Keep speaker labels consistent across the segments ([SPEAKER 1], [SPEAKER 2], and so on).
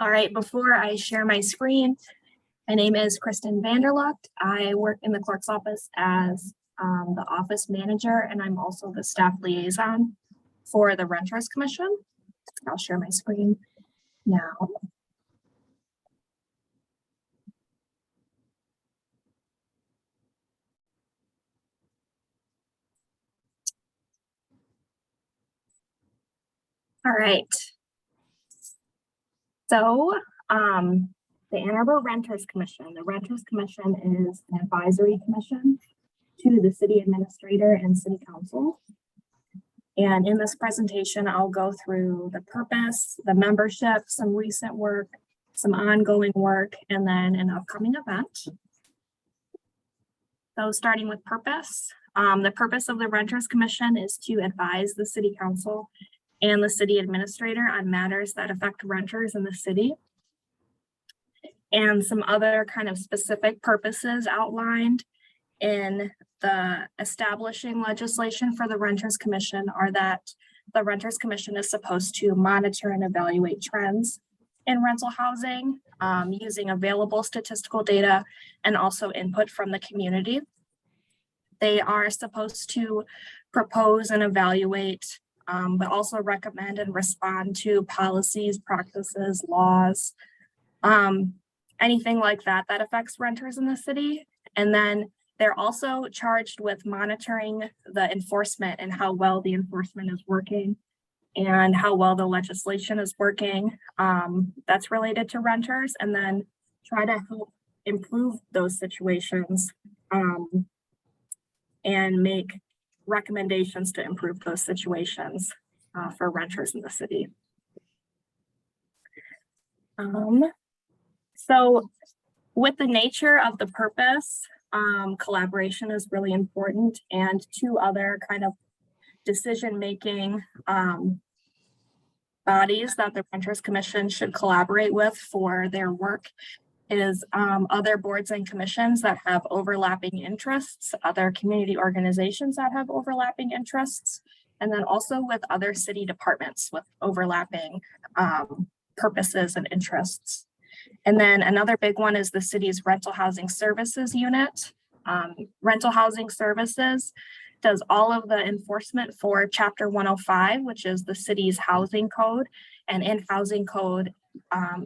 [SPEAKER 1] All right, before I share my screen, my name is Kristen Vanderlucht. I work in the clerk's office as the office manager, and I'm also the staff liaison for the Renters Commission. I'll share my screen now. All right. So the Ann Arbor Renters Commission. The Renters Commission is an advisory commission to the city administrator and city council. And in this presentation, I'll go through the purpose, the membership, some recent work, some ongoing work, and then an upcoming event. So starting with purpose, the purpose of the Renters Commission is to advise the city council and the city administrator on matters that affect renters in the city. And some other kind of specific purposes outlined in the establishing legislation for the Renters Commission are that the Renters Commission is supposed to monitor and evaluate trends in rental housing using available statistical data and also input from the community. They are supposed to propose and evaluate, but also recommend and respond to policies, practices, laws, anything like that that affects renters in the city. And then they're also charged with monitoring the enforcement and how well the enforcement is working and how well the legislation is working that's related to renters, and then try to help improve those situations and make recommendations to improve those situations for renters in the city. So with the nature of the purpose, collaboration is really important, and two other kind of decision-making bodies that the Renters Commission should collaborate with for their work is other boards and commissions that have overlapping interests, other community organizations that have overlapping interests, and then also with other city departments with overlapping purposes and interests. And then another big one is the city's rental housing services unit. Rental housing services does all of the enforcement for Chapter 105, which is the city's housing code. And in housing code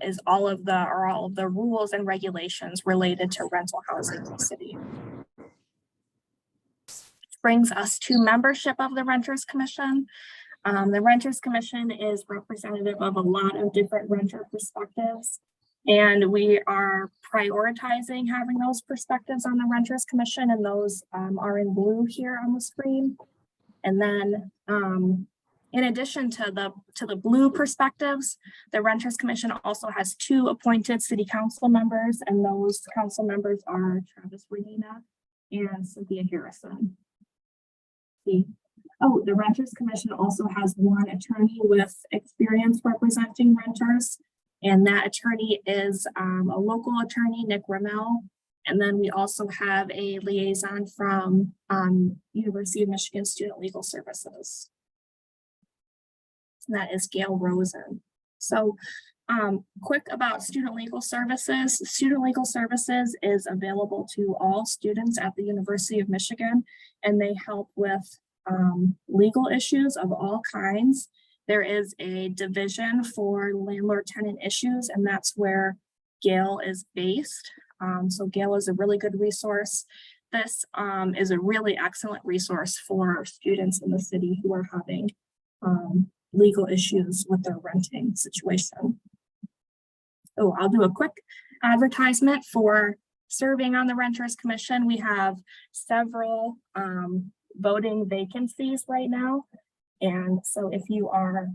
[SPEAKER 1] is all of the rules and regulations related to rental housing in the city. Which brings us to membership of the Renters Commission. The Renters Commission is representative of a lot of different renter perspectives, and we are prioritizing having those perspectives on the Renters Commission, and those are in blue here on the screen. And then in addition to the blue perspectives, the Renters Commission also has two appointed city council members, and those council members are Travis Renina and Cynthia Harrison. The Renters Commission also has one attorney with experience representing renters, and that attorney is a local attorney, Nick Ramel. And then we also have a liaison from University of Michigan Student Legal Services. And that is Gail Rosen. So quick about Student Legal Services. Student Legal Services is available to all students at the University of Michigan, and they help with legal issues of all kinds. There is a division for landlord-tenant issues, and that's where Gail is based. So Gail is a really good resource. This is a really excellent resource for students in the city who are having legal issues with their renting situation. Oh, I'll do a quick advertisement for serving on the Renters Commission. We have several voting vacancies right now. And so if you are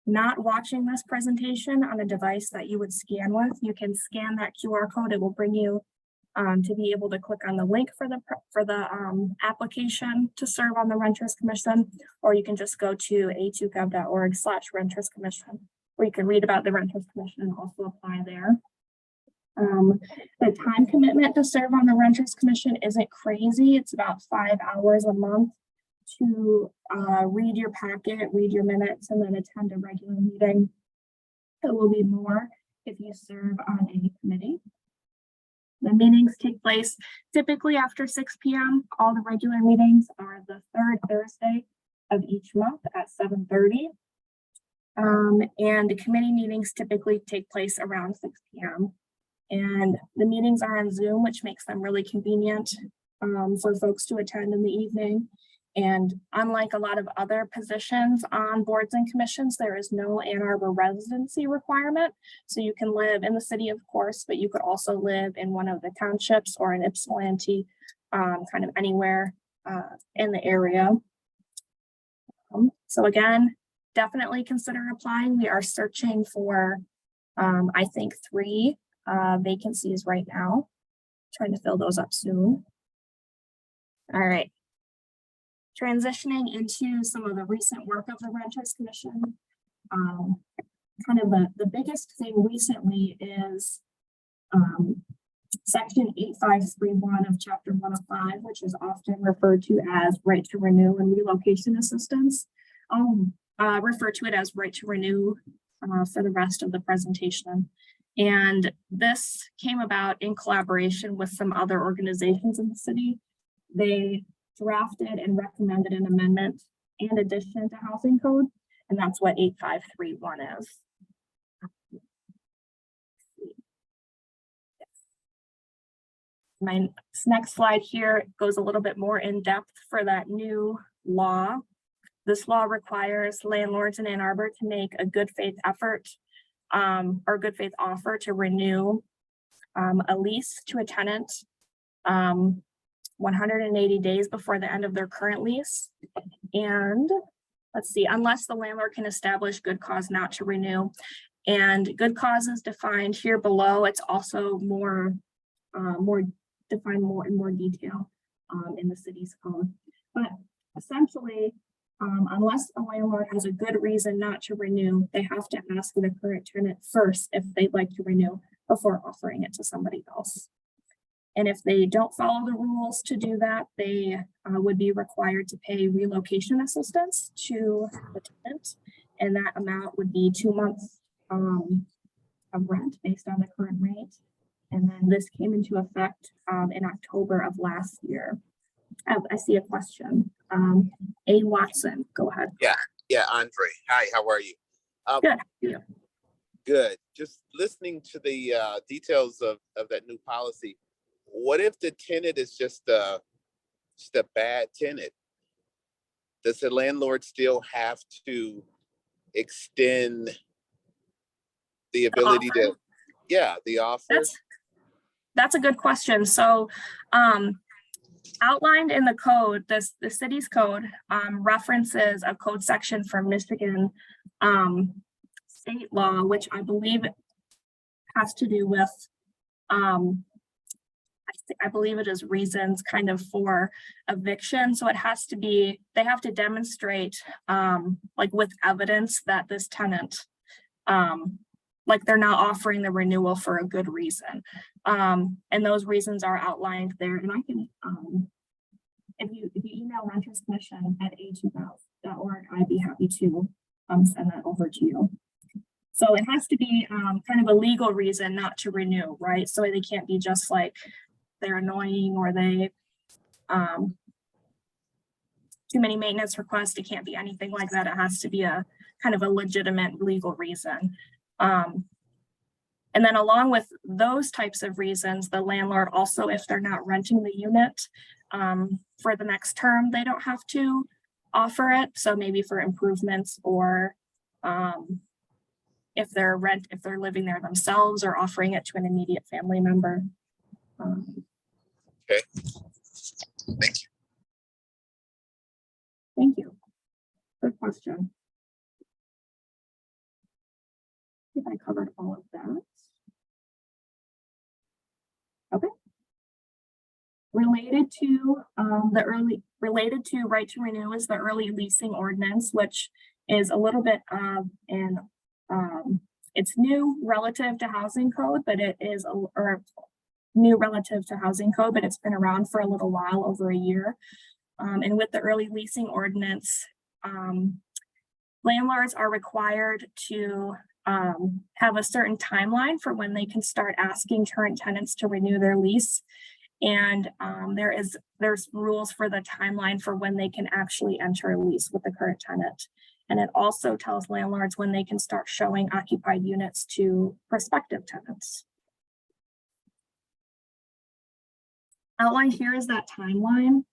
[SPEAKER 1] not watching this presentation on a device that you would scan with, you can scan that QR code. It will bring you to be able to click on the link for the application to serve on the Renters Commission, or you can just go to a2gov.org/Renters Commission, where you can read about the Renters Commission and also apply there. The time commitment to serve on the Renters Commission isn't crazy. It's about 5 hours a month to read your packet, read your minutes, and then attend a regular meeting. It will be more if you serve on a committee. The meetings take place typically after 6 p.m. All the regular meetings are the third Thursday of each month at 7:30. And the committee meetings typically take place around 6 p.m. And the meetings are on Zoom, which makes them really convenient for folks to attend in the evening. And unlike a lot of other positions on boards and commissions, there is no Ann Arbor residency requirement. So you can live in the city, of course, but you could also live in one of the townships or in Ypsilanti, kind of anywhere in the area. So again, definitely consider applying. We are searching for, I think, 3 vacancies right now, trying to fill those up soon. All right. Transitioning into some of the recent work of the Renters Commission. Kind of the biggest thing recently is Section 8531 of Chapter 105, which is often referred to as right to renew and relocation assistance. I'll refer to it as right to renew for the rest of the presentation. And this came about in collaboration with some other organizations in the city. They drafted and recommended an amendment and addition to housing code, and that's what 8531 is. My next slide here goes a little bit more in depth for that new law. This law requires landlords in Ann Arbor to make a good faith effort or good faith offer to renew a lease to a tenant 180 days before the end of their current lease. And let's see, unless the landlord can establish good cause not to renew. And good cause is defined here below. It's also more defined in more detail in the city's code. But essentially, unless a landlord has a good reason not to renew, they have to ask the current tenant first if they'd like to renew before offering it to somebody else. And if they don't follow the rules to do that, they would be required to pay relocation assistance to the tenant. And that amount would be 2 months of rent based on the current rate. And then this came into effect in October of last year. I see a question. A. Watson, go ahead.
[SPEAKER 2] Yeah, Andre. Hi, how are you?
[SPEAKER 1] Good. Yeah.
[SPEAKER 2] Good. Just listening to the details of that new policy. What if the tenant is just a bad tenant? Does the landlord still have to extend the ability to, the offer?
[SPEAKER 1] That's a good question. So outlined in the code, the city's code references a code section from Michigan state law, which I believe has to do with I believe it is reasons kind of for eviction. So it has to be, they have to demonstrate like with evidence that this tenant, like they're not offering the renewal for a good reason. And those reasons are outlined there. And I can, if you email renterscommission@a2gov.org, I'd be happy to send that over to you. So it has to be kind of a legal reason not to renew, right? So they can't be just like, they're annoying or they too many maintenance requests. It can't be anything like that. It has to be a kind of a legitimate legal reason. And then along with those types of reasons, the landlord also, if they're not renting the unit for the next term, they don't have to offer it. So maybe for improvements or if they're living there themselves or offering it to an immediate family member.
[SPEAKER 2] Okay. Thank you.
[SPEAKER 1] Thank you. Good question. I think I covered all of that. Okay. Related to right to renew is the early leasing ordinance, which is a little bit of it's new relative to housing code, but it is new relative to housing code, but it's been around for a little while, over a year. And with the early leasing ordinance, landlords are required to have a certain timeline for when they can start asking current tenants to renew their lease. And there's rules for the timeline for when they can actually enter a lease with the current tenant. And it also tells landlords when they can start showing occupied units to prospective tenants. Outlined here is that timeline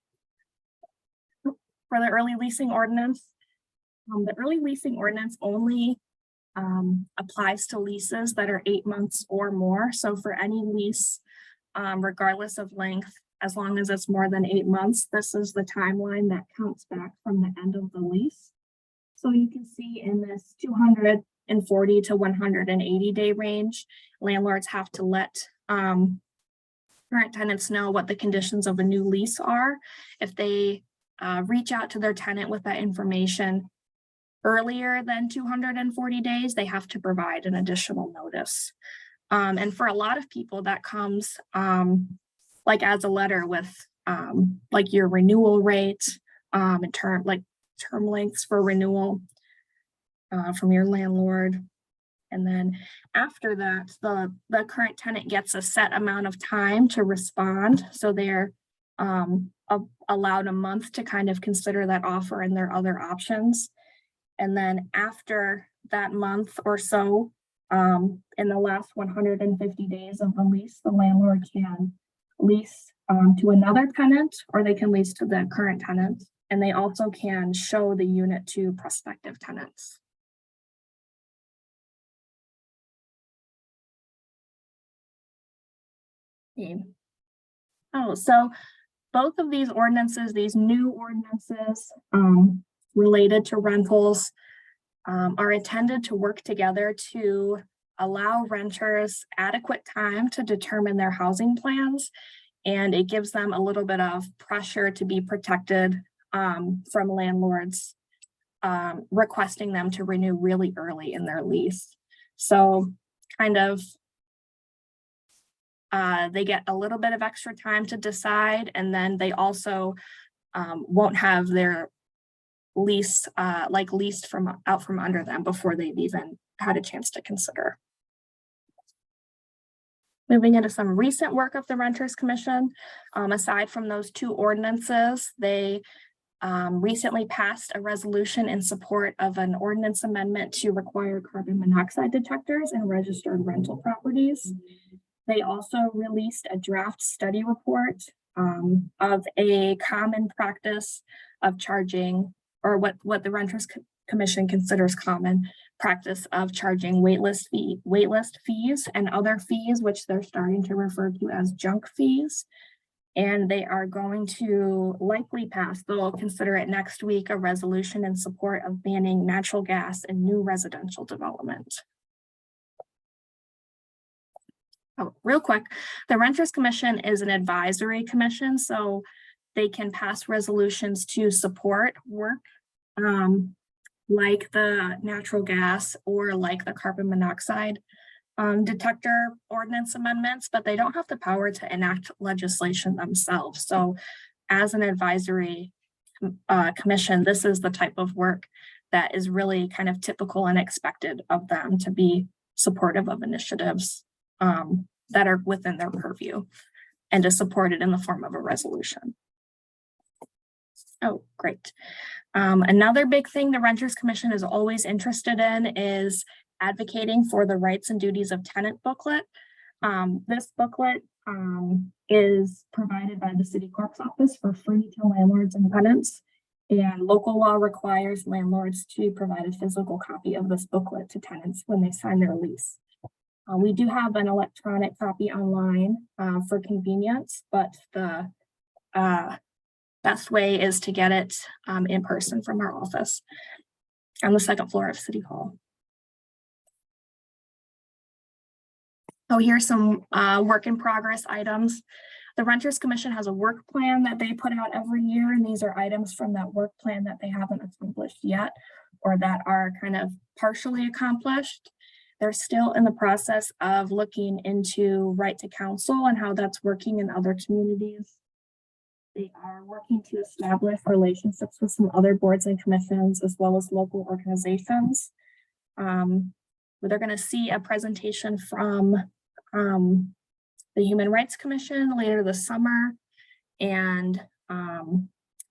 [SPEAKER 1] for the early leasing ordinance. The early leasing ordinance only applies to leases that are 8 months or more. So for any lease, regardless of length, as long as it's more than 8 months, this is the timeline that counts back from the end of the lease. So you can see in this 240 to 180 day range, landlords have to let current tenants know what the conditions of a new lease are. If they reach out to their tenant with that information earlier than 240 days, they have to provide an additional notice. And for a lot of people, that comes like as a letter with like your renewal rate and term lengths for renewal from your landlord. And then after that, the current tenant gets a set amount of time to respond. So they're allowed a month to kind of consider that offer and their other options. And then after that month or so, in the last 150 days of the lease, the landlord can lease to another tenant, or they can lease to the current tenant. And they also can show the unit to prospective tenants. Okay. Oh, so both of these ordinances, these new ordinances related to rentals, are intended to work together to allow renters adequate time to determine their housing plans. And it gives them a little bit of pressure to be protected from landlords requesting them to renew really early in their lease. So kind of they get a little bit of extra time to decide, and then they also won't have their lease leased out from under them before they've even had a chance to consider. Moving into some recent work of the Renters Commission, aside from those two ordinances, they recently passed a resolution in support of an ordinance amendment to require carbon monoxide detectors in registered rental properties. They also released a draft study report of a common practice of charging, or what the Renters Commission considers common practice of charging waitlist fees and other fees, which they're starting to refer to as junk fees. And they are going to likely pass, they'll consider it next week, a resolution in support of banning natural gas in new residential development. Oh, real quick, the Renters Commission is an advisory commission, so they can pass resolutions to support work like the natural gas or like the carbon monoxide detector ordinance amendments, but they don't have the power to enact legislation themselves. So as an advisory commission, this is the type of work that is really kind of typical and expected of them to be supportive of initiatives that are within their purview and to support it in the form of a resolution. Oh, great. Another big thing the Renters Commission is always interested in is advocating for the rights and duties of tenant booklet. This booklet is provided by the City Clerk's office for free to landlords and tenants, and local law requires landlords to provide a physical copy of this booklet to tenants when they sign their lease. We do have an electronic copy online for convenience, but the best way is to get it in person from our office on the second floor of City Hall. So here's some work in progress items. The Renters Commission has a work plan that they put out every year, and these are items from that work plan that they haven't accomplished yet or that are kind of partially accomplished. They're still in the process of looking into right to counsel and how that's working in other communities. They are working to establish relationships with some other boards and commissions, as well as local organizations. they're going to see a presentation from the Human Rights Commission later this summer. And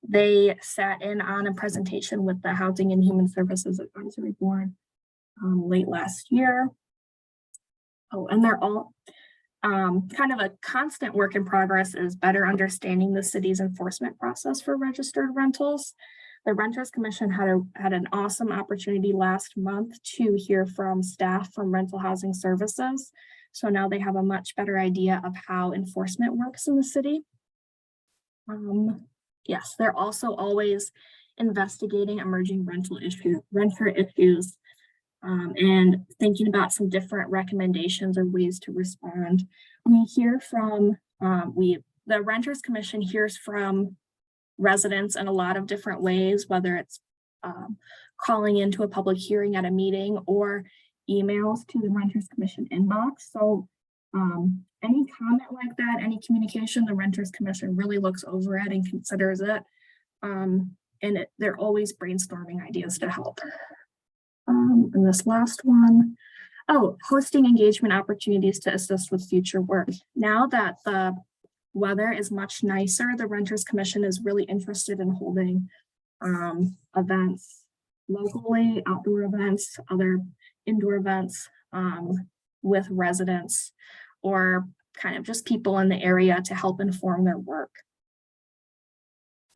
[SPEAKER 1] they sat in on a presentation with the Housing and Human Services Advisory Board late last year. Oh, and they're all kind of a constant work in progress is better understanding the city's enforcement process for registered rentals. The Renters Commission had an awesome opportunity last month to hear from staff from Rental Housing Services. So now they have a much better idea of how enforcement works in the city. Yes, they're also always investigating emerging renter issues, and thinking about some different recommendations or ways to respond. We hear from, the Renters Commission hears from residents in a lot of different ways, whether it's calling into a public hearing at a meeting or emails to the Renters Commission inbox. So any comment like that, any communication, the Renters Commission really looks over it and considers it. And they're always brainstorming ideas to help. And this last one, hosting engagement opportunities to assist with future work. Now that the weather is much nicer, the Renters Commission is really interested in holding events locally, outdoor events, other indoor events with residents or kind of just people in the area to help inform their work.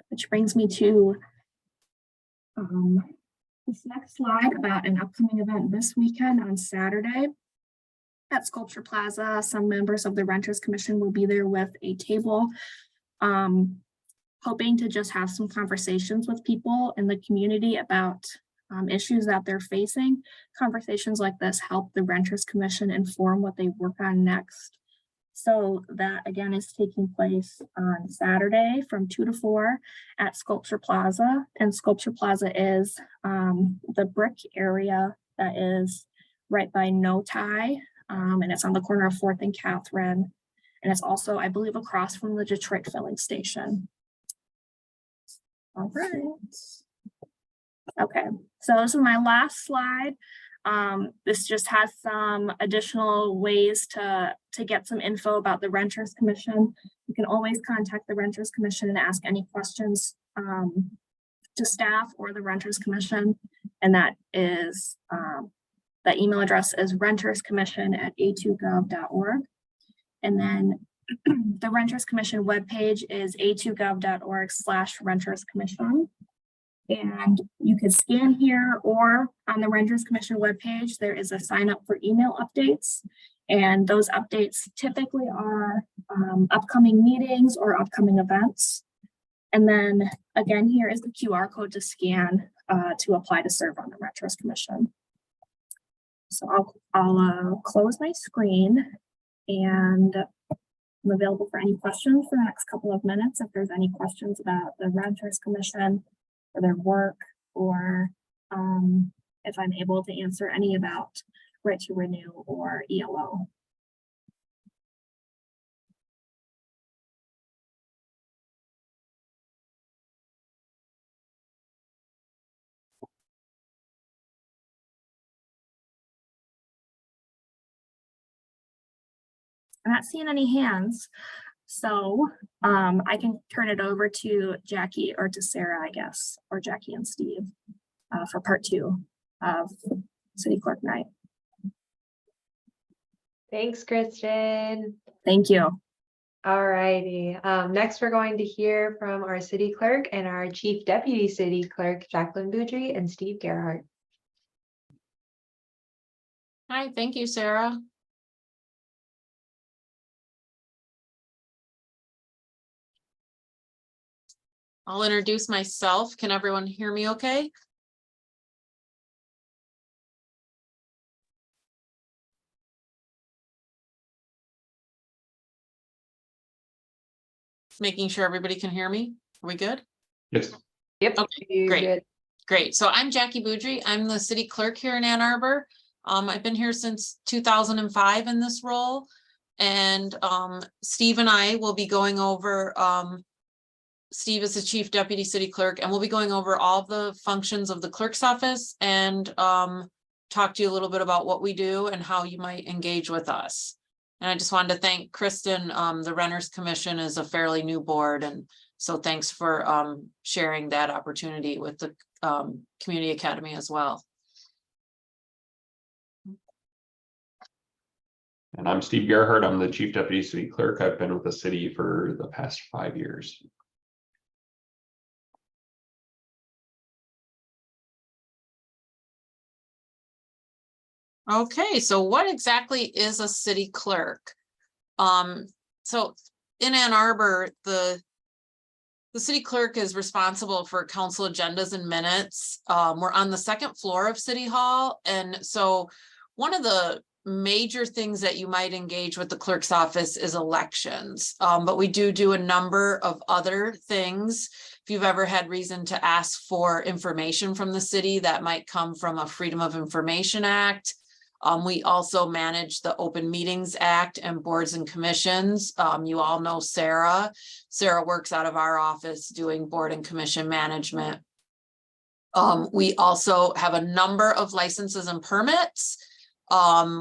[SPEAKER 1] Which brings me to this next slide about an upcoming event this weekend on Saturday at Sculpture Plaza. Some members of the Renters Commission will be there with a table, hoping to just have some conversations with people in the community about issues that they're facing. Conversations like this help the Renters Commission inform what they work on next. So that again is taking place on Saturday from 2 to 4 at Sculpture Plaza. And Sculpture Plaza is the brick area that is right by No Tie. And it's on the corner of 4th and Catherine. And it's also, I believe, across from the Detroit filling station. All right. Okay, so this is my last slide. This just has some additional ways to get some info about the Renters Commission. You can always contact the Renters Commission and ask any questions to staff or the Renters Commission. And that is, that email address is renterscommission@a2gov.org. And then the Renters Commission webpage is a2gov.org/renterscommission. And you can scan here or on the Renters Commission webpage, there is a sign up for email updates. And those updates typically are upcoming meetings or upcoming events. And then again, here is the QR code to scan to apply to serve on the Renters Commission. So I'll close my screen and I'm available for any questions for the next couple of minutes. If there's any questions about the Renters Commission or their work, or if I'm able to answer any about right to renew or ELO. I'm not seeing any hands, so I can turn it over to Jackie or to Sarah, I guess, or Jackie and Steve for part 2 of City Clerk Night.
[SPEAKER 3] Thanks, Kristen.
[SPEAKER 1] Thank you.
[SPEAKER 3] All righty. Next, we're going to hear from our city clerk and our chief deputy city clerk, Jacqueline Boudry and Steve Gerhardt.
[SPEAKER 4] Hi, thank you, Sarah. I'll introduce myself. Can everyone hear me okay? Making sure everybody can hear me. Are we good?
[SPEAKER 5] Yes.
[SPEAKER 3] Yep.
[SPEAKER 4] Okay, great. Great. So I'm Jackie Boudry. I'm the city clerk here in Ann Arbor. I've been here since 2005 in this role. And Steve and I will be going over, Steve is the chief deputy city clerk, and we'll be going over all the functions of the clerk's office and talk to you a little bit about what we do and how you might engage with us. And I just wanted to thank Kristen. The Renters Commission is a fairly new board, and so thanks for sharing that opportunity with the Community Academy as well.
[SPEAKER 5] And I'm Steve Gerhardt. I'm the Chief Deputy City Clerk. I've been with the city for the past 5 years.
[SPEAKER 4] Okay, so what exactly is a city clerk? So in Ann Arbor, the city clerk is responsible for council agendas and minutes. We're on the second floor of City Hall. And so one of the major things that you might engage with the clerk's office is elections. But we do a number of other things. If you've ever had reason to ask for information from the city, that might come from a Freedom of Information Act. We also manage the Open Meetings Act and boards and commissions. You all know Sarah. Sarah works out of our office doing board and commission management. We also have a number of licenses and permits.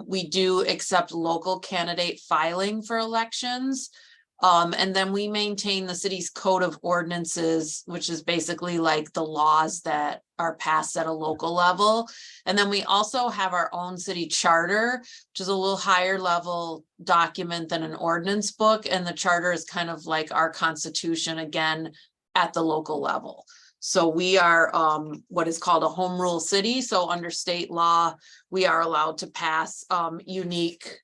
[SPEAKER 4] We do accept local candidate filing for elections. And then we maintain the city's code of ordinances, which is basically like the laws that are passed at a local level. And then we also have our own city charter, which is a little higher level document than an ordinance book. And the charter is kind of like our constitution, again, at the local level. So we are what is called a home rule city. So under state law, we are allowed to pass unique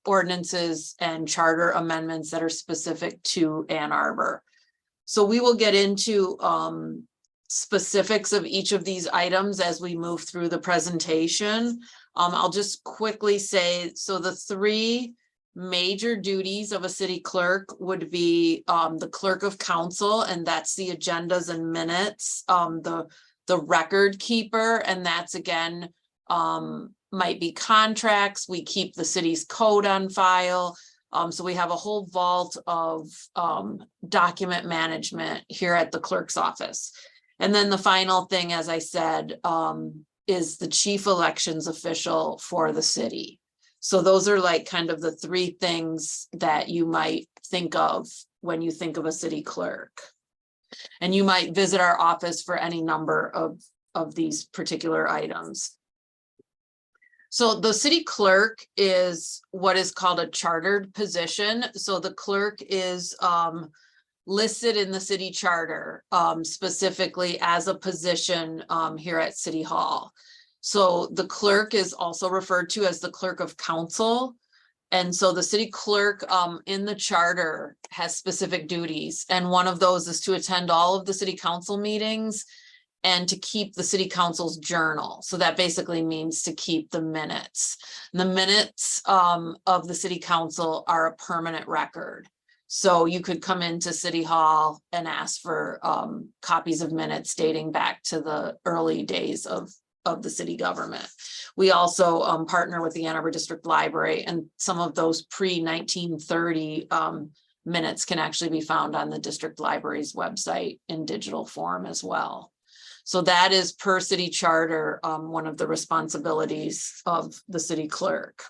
[SPEAKER 4] ordinances and charter amendments that are specific to Ann Arbor. So we will get into specifics of each of these items as we move through the presentation. I'll just quickly say, so the three major duties of a city clerk would be the clerk of council, and that's the agendas and minutes, the record keeper, and that's again might be contracts. We keep the city's code on file. So we have a whole vault of document management here at the clerk's office. And then the final thing, as I said, is the chief elections official for the city. So those are like kind of the three things that you might think of when you think of a city clerk. And you might visit our office for any number of these particular items. So the city clerk is what is called a chartered position. So the clerk is listed in the city charter specifically as a position here at City Hall. So the clerk is also referred to as the clerk of council. And so the city clerk in the charter has specific duties. And one of those is to attend all of the city council meetings and to keep the city council's journal. So that basically means to keep the minutes. And the minutes of the city council are a permanent record. So you could come into City Hall and ask for copies of minutes dating back to the early days of the city government. We also partner with the Ann Arbor District Library, and some of those pre-1930 minutes can actually be found on the district library's website in digital form as well. So that is per city charter, one of the responsibilities of the city clerk.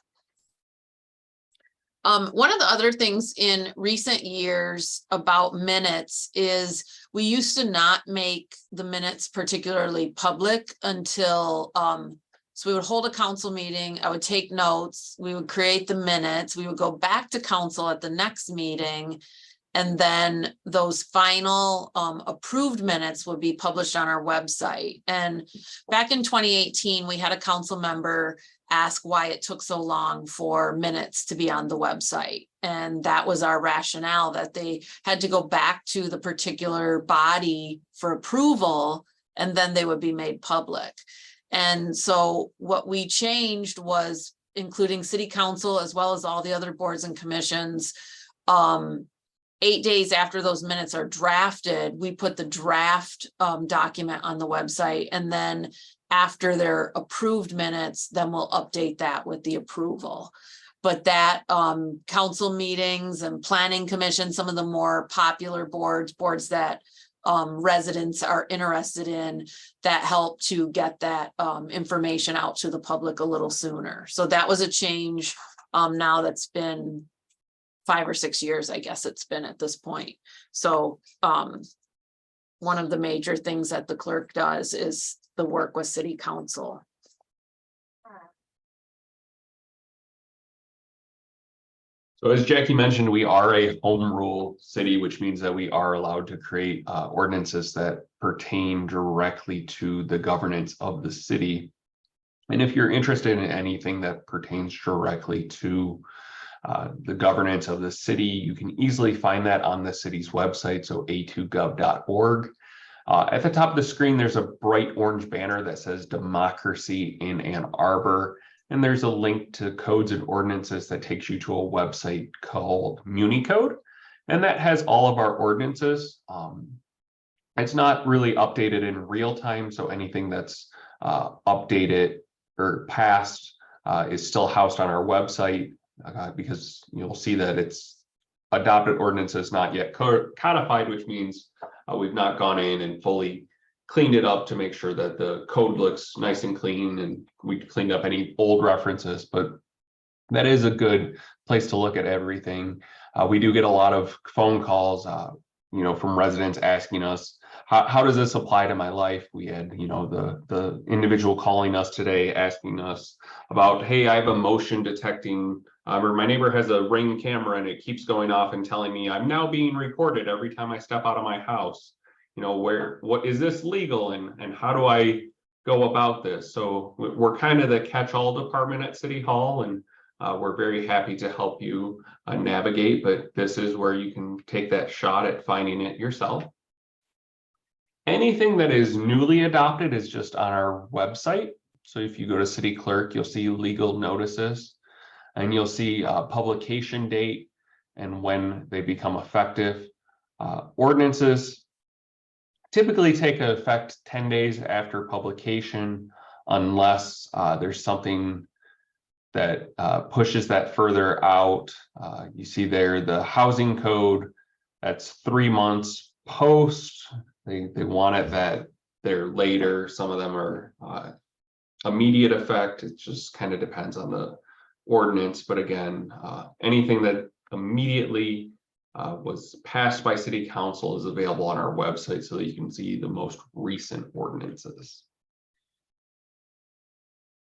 [SPEAKER 4] One of the other things in recent years about minutes is we used to not make the minutes particularly public until, so we would hold a council meeting, I would take notes, we would create the minutes, we would go back to council at the next meeting, and then those final approved minutes would be published on our website. And back in 2018, we had a council member ask why it took so long for minutes to be on the website. And that was our rationale, that they had to go back to the particular body for approval, and then they would be made public. And so what we changed was including city council as well as all the other boards and commissions. 8 days after those minutes are drafted, we put the draft document on the website, and then after their approved minutes, then we'll update that with the approval. But that council meetings and planning commission, some of the more popular boards that residents are interested in, that help to get that information out to the public a little sooner. So that was a change now that's been 5 or 6 years, I guess it's been at this point. So one of the major things that the clerk does is the work with city council.
[SPEAKER 5] So as Jackie mentioned, we are a home rule city, which means that we are allowed to create ordinances that pertain directly to the governance of the city. And if you're interested in anything that pertains directly to the governance of the city, you can easily find that on the city's website, so a2gov.org. At the top of the screen, there's a bright orange banner that says Democracy in Ann Arbor. And there's a link to codes and ordinances that takes you to a website called MuniCode. And that has all of our ordinances. It's not really updated in real time, so anything that's updated or passed is still housed on our website, because you'll see that it's adopted ordinances not yet codified, which means we've not gone in and fully cleaned it up to make sure that the code looks nice and clean, and we cleaned up any old references, but that is a good place to look at everything. We do get a lot of phone calls, from residents asking us, how does this apply to my life? We had, the individual calling us today asking us about, hey, I have a motion detecting, or my neighbor has a Ring camera and it keeps going off and telling me I'm now being recorded every time I step out of my house. What is this legal, and how do I go about this? So we're kind of the catch-all department at City Hall, and we're very happy to help you navigate, but this is where you can take that shot at finding it yourself. Anything that is newly adopted is just on our website. So if you go to City Clerk, you'll see legal notices, and you'll see publication date and when they become effective. Ordinances typically take effect 10 days after publication, unless there's something that pushes that further out. You see there the housing code, that's 3 months post. They want it that they're later. Some of them are immediate effect. It just kind of depends on the ordinance. But again, anything that immediately was passed by city council is available on our website, so that you can see the most recent ordinances.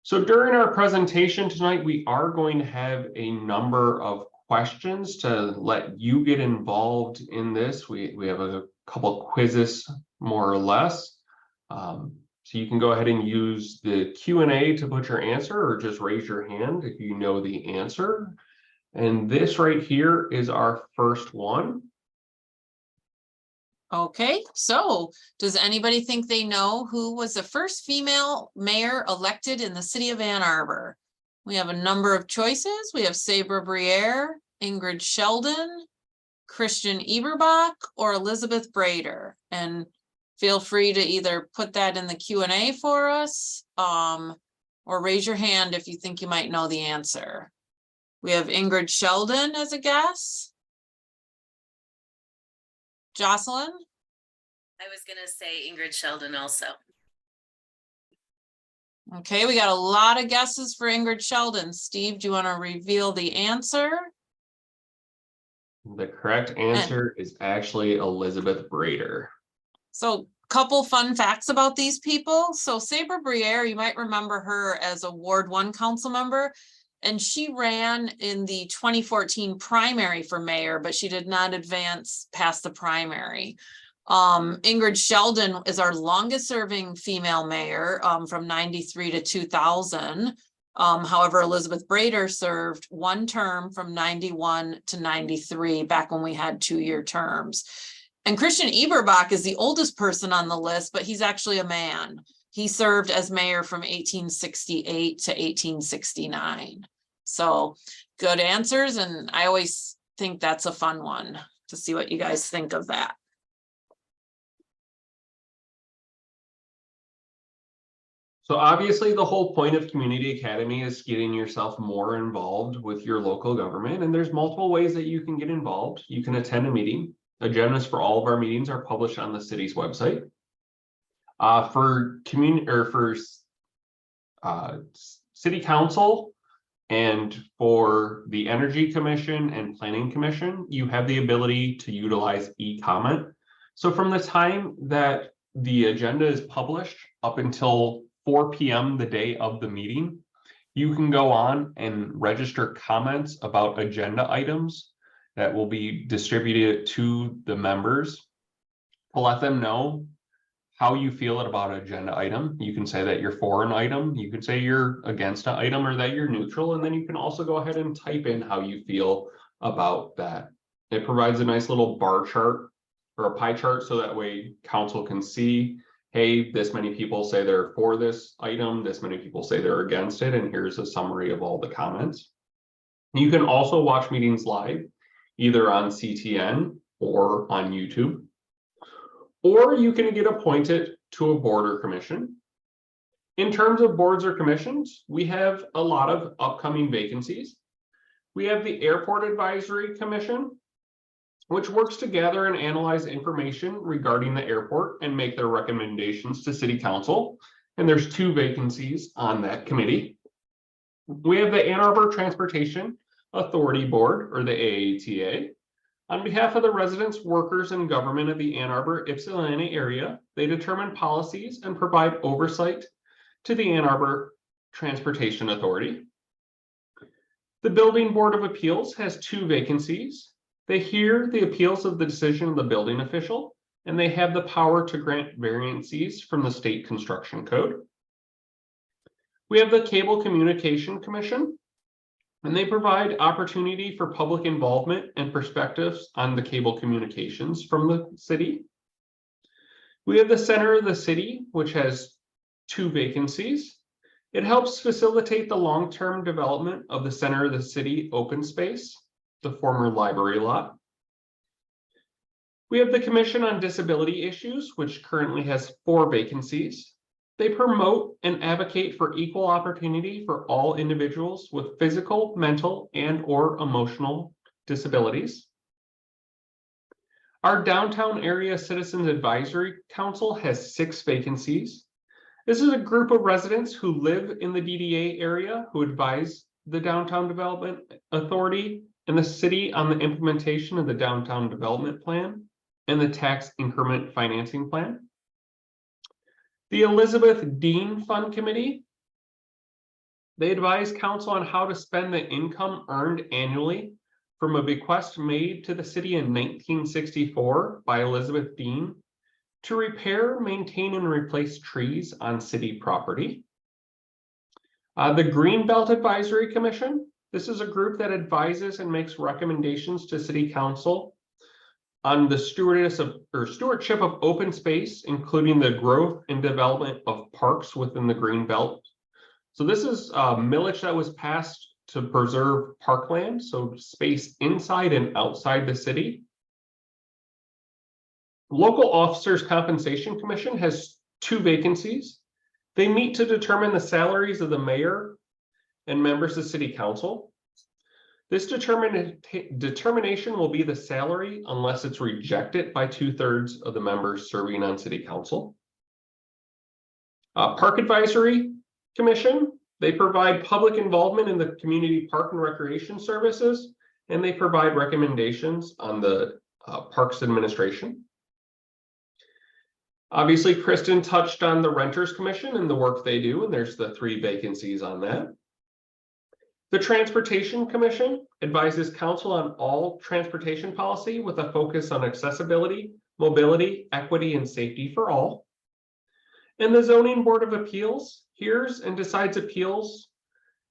[SPEAKER 5] So during our presentation tonight, we are going to have a number of questions to let you get involved in this. We have a couple quizzes, more or less. So you can go ahead and use the Q&A to put your answer, or just raise your hand if you know the answer. And this right here is our first one.
[SPEAKER 4] Okay, so does anybody think they know who was the first female mayor elected in the city of Ann Arbor? We have a number of choices. We have Sabra Briere, Ingrid Sheldon, Christian Eberbach, or Elizabeth Brader. And feel free to either put that in the Q&A for us, or raise your hand if you think you might know the answer. We have Ingrid Sheldon as a guess. Jocelyn?
[SPEAKER 6] I was gonna say Ingrid Sheldon also.
[SPEAKER 4] Okay, we got a lot of guesses for Ingrid Sheldon. Steve, do you want to reveal the answer?
[SPEAKER 5] The correct answer is actually Elizabeth Brader.
[SPEAKER 4] So, couple fun facts about these people. So Sabra Briere, you might remember her as a Ward 1 council member, and she ran in the 2014 primary for mayor, but she did not advance past the primary. Ingrid Sheldon is our longest serving female mayor from 93 to 2000. However, Elizabeth Brader served one term from 91 to 93, back when we had 2-year terms. And Christian Eberbach is the oldest person on the list, but he's actually a man. He served as mayor from 1868 to 1869. So good answers. And I always think that's a fun one to see what you guys think of that.
[SPEAKER 5] So obviously the whole point of Community Academy is getting yourself more involved with your local government, and there's multiple ways that you can get involved. You can attend a meeting, Agendas for all of our meetings are published on the city's website. For city council and for the Energy Commission and Planning Commission, you have the ability to utilize e-comment. So from the time that the agenda is published up until 4 p.m. the day of the meeting, you can go on and register comments about agenda items that will be distributed to the members to let them know how you feel about an agenda item. You can say that you're for an item, you can say you're against an item, or that you're neutral, and then you can also go ahead and type in how you feel about that. It provides a nice little bar chart or a pie chart, so that way council can see, hey, this many people say they're for this item, this many people say they're against it, and here's a summary of all the comments. You can also watch meetings live, either on CTN or on YouTube. Or you can get appointed to a board or commission. In terms of boards or commissions, we have a lot of upcoming vacancies. We have the Airport Advisory Commission, which works to gather and analyze information regarding the airport and make their recommendations to City Council. And there's 2 vacancies on that committee. We have the Ann Arbor Transportation Authority Board, or the AATA. On behalf of the residents, workers, and government of the Ann Arbor Ypsilanti area, they determine policies and provide oversight to the Ann Arbor Transportation Authority. The Building Board of Appeals has 2 vacancies. They hear the appeals of the decision of the building official, and they have the power to grant variances from the state construction code. We have the Cable Communication Commission, and they provide opportunity for public involvement and perspectives on the cable communications from the city. We have the Center of the City, which has 2 vacancies. It helps facilitate the long-term development of the Center of the City open space, the former library lot. We have the Commission on Disability Issues, which currently has 4 vacancies. They promote and advocate for equal opportunity for all individuals with physical, mental, and/or emotional disabilities. Our Downtown Area Citizens Advisory Council has 6 vacancies. This is a group of residents who live in the DDA area who advise the Downtown Development Authority and the city on the implementation of the Downtown Development Plan and the Tax Increment Financing Plan. The Elizabeth Dean Fund Committee, they advise council on how to spend the income earned annually from a bequest made to the city in 1964 by Elizabeth Dean to repair, maintain, and replace trees on city property. The Greenbelt Advisory Commission, this is a group that advises and makes recommendations to city council on the stewardship of open space, including the growth and development of parks within the green belt. So this is a millage that was passed to preserve parkland, so space inside and outside the city. Local Officers Compensation Commission has 2 vacancies. They meet to determine the salaries of the mayor and members of city council. This determination will be the salary unless it's rejected by 2/3 of the members serving on city council. Park Advisory Commission, they provide public involvement in the community park and recreation services, and they provide recommendations on the parks administration. Obviously, Kristen touched on the Renters Commission and the work they do, and there's the 3 vacancies on that. The Transportation Commission advises council on all transportation policy with a focus on accessibility, mobility, equity, and safety for all. And the Zoning Board of Appeals hears and decides appeals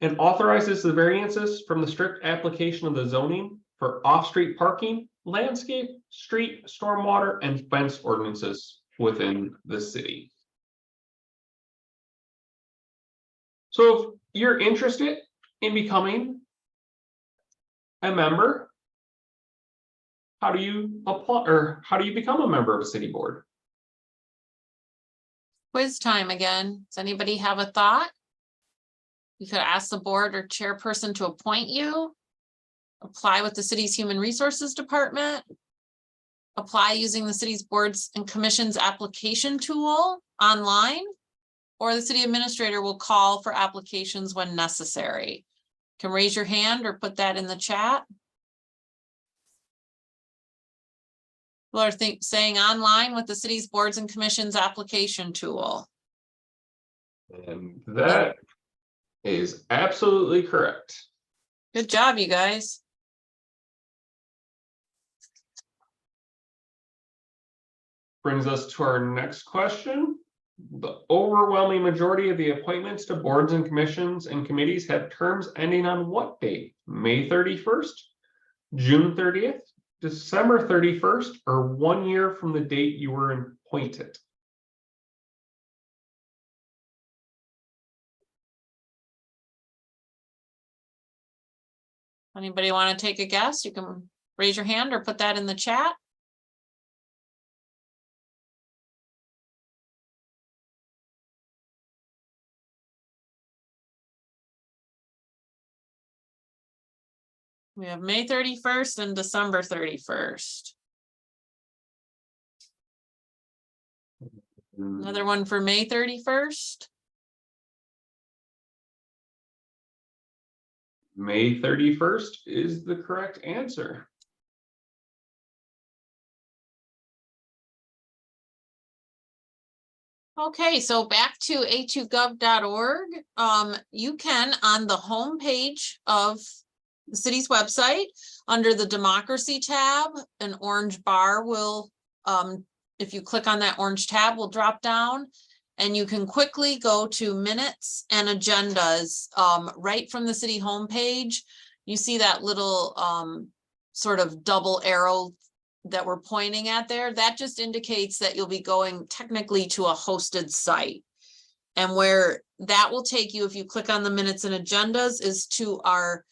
[SPEAKER 5] and authorizes the variances from the strict application of the zoning for off-street parking, landscape, street, stormwater, and fence ordinances within the city. So if you're interested in becoming a member, how do you apply, or how do you become a member of a city board?
[SPEAKER 4] Quiz time again. Does anybody have a thought? You could ask the board or chairperson to appoint you. Apply with the city's Human Resources Department. apply using the city's boards and commissions application tool online, or the city administrator will call for applications when necessary. Can raise your hand or put that in the chat. People are saying online with the city's boards and commissions application tool.
[SPEAKER 5] And that is absolutely correct.
[SPEAKER 4] Good job, you guys.
[SPEAKER 5] Brings us to our next question. The overwhelming majority of the appointments to boards and commissions and committees have terms ending on what date? May 31st, June 30th, December 31st, or 1 year from the date you were appointed?
[SPEAKER 4] Anybody want to take a guess? You can raise your hand or put that in the chat. We have May 31st and December 31st. Another one for May 31st.
[SPEAKER 5] May 31st is the correct answer.
[SPEAKER 4] Okay, so back to a2gov.org. You can, on the home page of the city's website, under the democracy tab, an orange bar will, if you click on that orange tab, will drop down, and you can quickly go to minutes and agendas right from the city homepage. You see that little sort of double arrow that we're pointing at there. That just indicates that you'll be going technically to a hosted site. And where that will take you, if you click on the minutes and agendas, is to our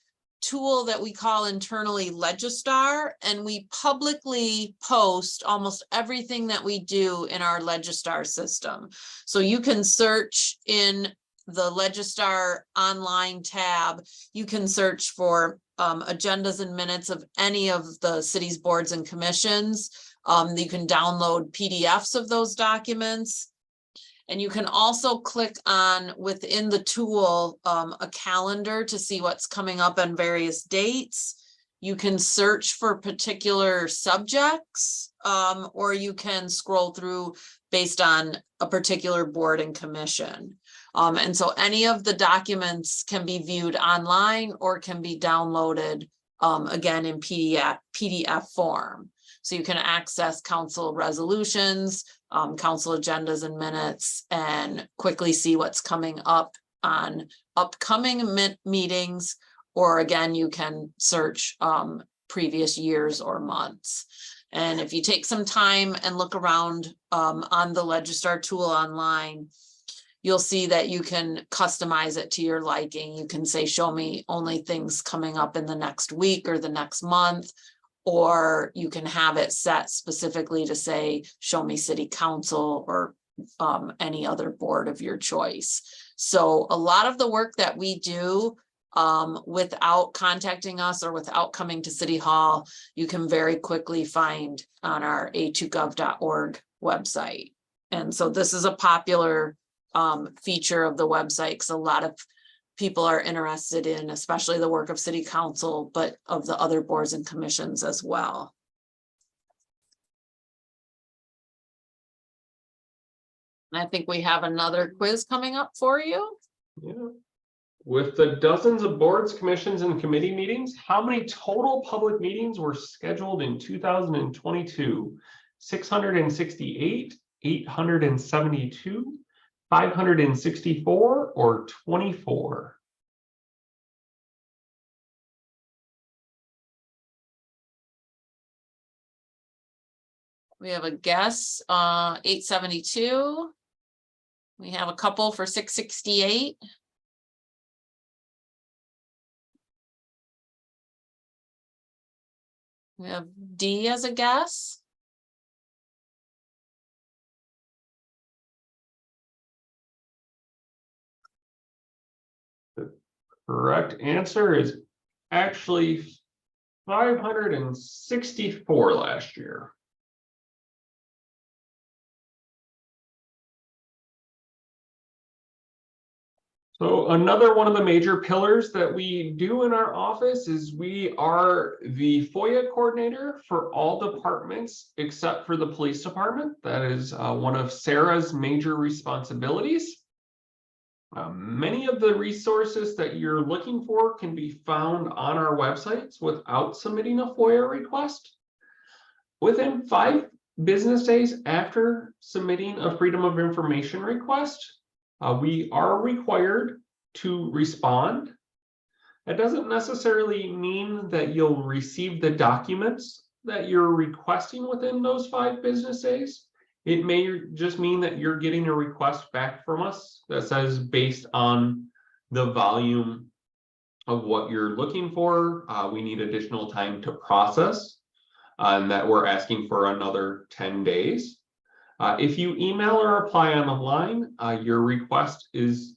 [SPEAKER 4] tool that we call internally Legistar, and we publicly post almost everything that we do in our Legistar system. So you can search in the Legistar online tab, you can search for agendas and minutes of any of the city's boards and commissions. You can download PDFs of those documents. And you can also click on within the tool a calendar to see what's coming up on various dates. You can search for particular subjects, or you can scroll through based on a particular board and commission. And so any of the documents can be viewed online or can be downloaded again in PDF form. So you can access council resolutions, council agendas and minutes, and quickly see what's coming up on upcoming meetings, or again, you can search previous years or months. And if you take some time and look around on the Legistar tool online, you'll see that you can customize it to your liking. You can say, show me only things coming up in the next week or the next month, or you can have it set specifically to say, show me city council or any other board of your choice. So a lot of the work that we do without contacting us or without coming to City Hall, you can very quickly find on our a2gov.org website. And so this is a popular feature of the website because a lot of people are interested in, especially the work of city council, but of the other boards and commissions as well. And I think we have another quiz coming up for you.
[SPEAKER 5] Yeah. With the dozens of boards, commissions, and committee meetings, how many total public meetings were scheduled in 2022? 668, 872, 564, or 24?
[SPEAKER 4] We have a guess, 872. We have a couple for 668. We have D as a guess.
[SPEAKER 5] The correct answer is actually 564 last year. So another one of the major pillars that we do in our office is we are the FOIA coordinator for all departments except for the police department. That is one of Sarah's major responsibilities. Many of the resources that you're looking for can be found on our websites without submitting a FOIA request. Within 5 business days after submitting a Freedom of Information request, we are required to respond. That doesn't necessarily mean that you'll receive the documents that you're requesting within those 5 business days. It may just mean that you're getting a request back from us that says, based on the volume of what you're looking for, we need additional time to process, and that we're asking for another 10 days. If you email or apply online, your request is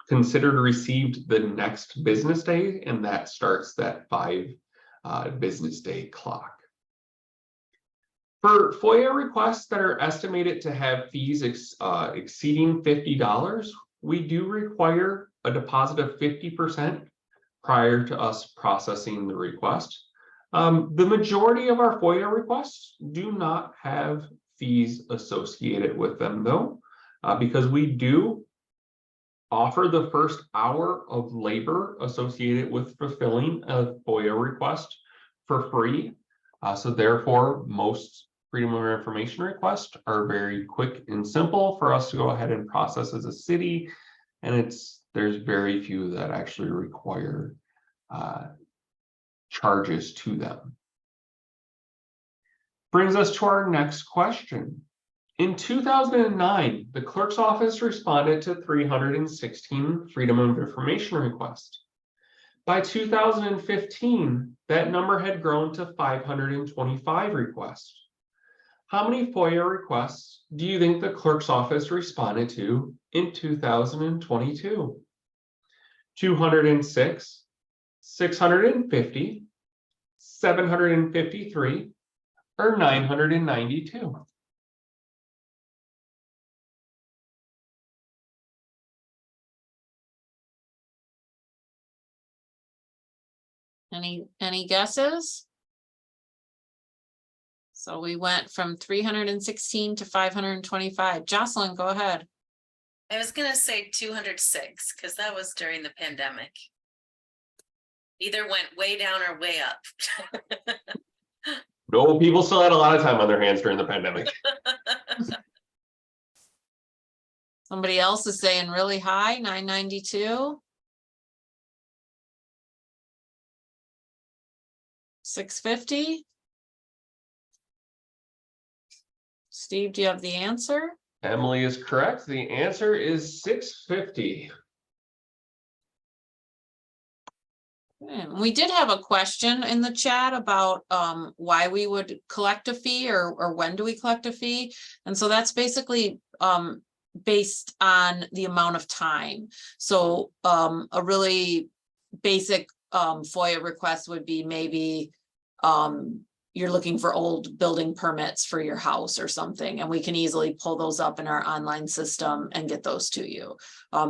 [SPEAKER 5] considered received the next business day, and that starts that 5 business day clock. For FOIA requests that are estimated to have fees exceeding $50, we do require a deposit of 50% prior to us processing the request. The majority of our FOIA requests do not have fees associated with them, though, because we do offer the first hour of labor associated with fulfilling a FOIA request for free. So therefore, most Freedom of Information requests are very quick and simple for us to go ahead and process as a city, and there's very few that actually require charges to them. Brings us to our next question. In 2009, the clerk's office responded to 316 Freedom of Information requests. By 2015, that number had grown to 525 requests. How many FOIA requests do you think the clerk's office responded to in 2022? 206, 650, 753, or 992?
[SPEAKER 4] Any guesses? So we went from 316 to 525. Jocelyn, go ahead.
[SPEAKER 6] I was gonna say 206, because that was during the pandemic. Either went way down or way up.
[SPEAKER 5] No, people still had a lot of time on their hands during the pandemic.
[SPEAKER 4] Somebody else is saying really high, 992. 650. Steve, do you have the answer?
[SPEAKER 5] Emily is correct. The answer is 650.
[SPEAKER 4] We did have a question in the chat about why we would collect a fee or when do we collect a fee. And so that's basically based on the amount of time. So a really basic FOIA request would be maybe you're looking for old building permits for your house or something, and we can easily pull those up in our online system and get those to you.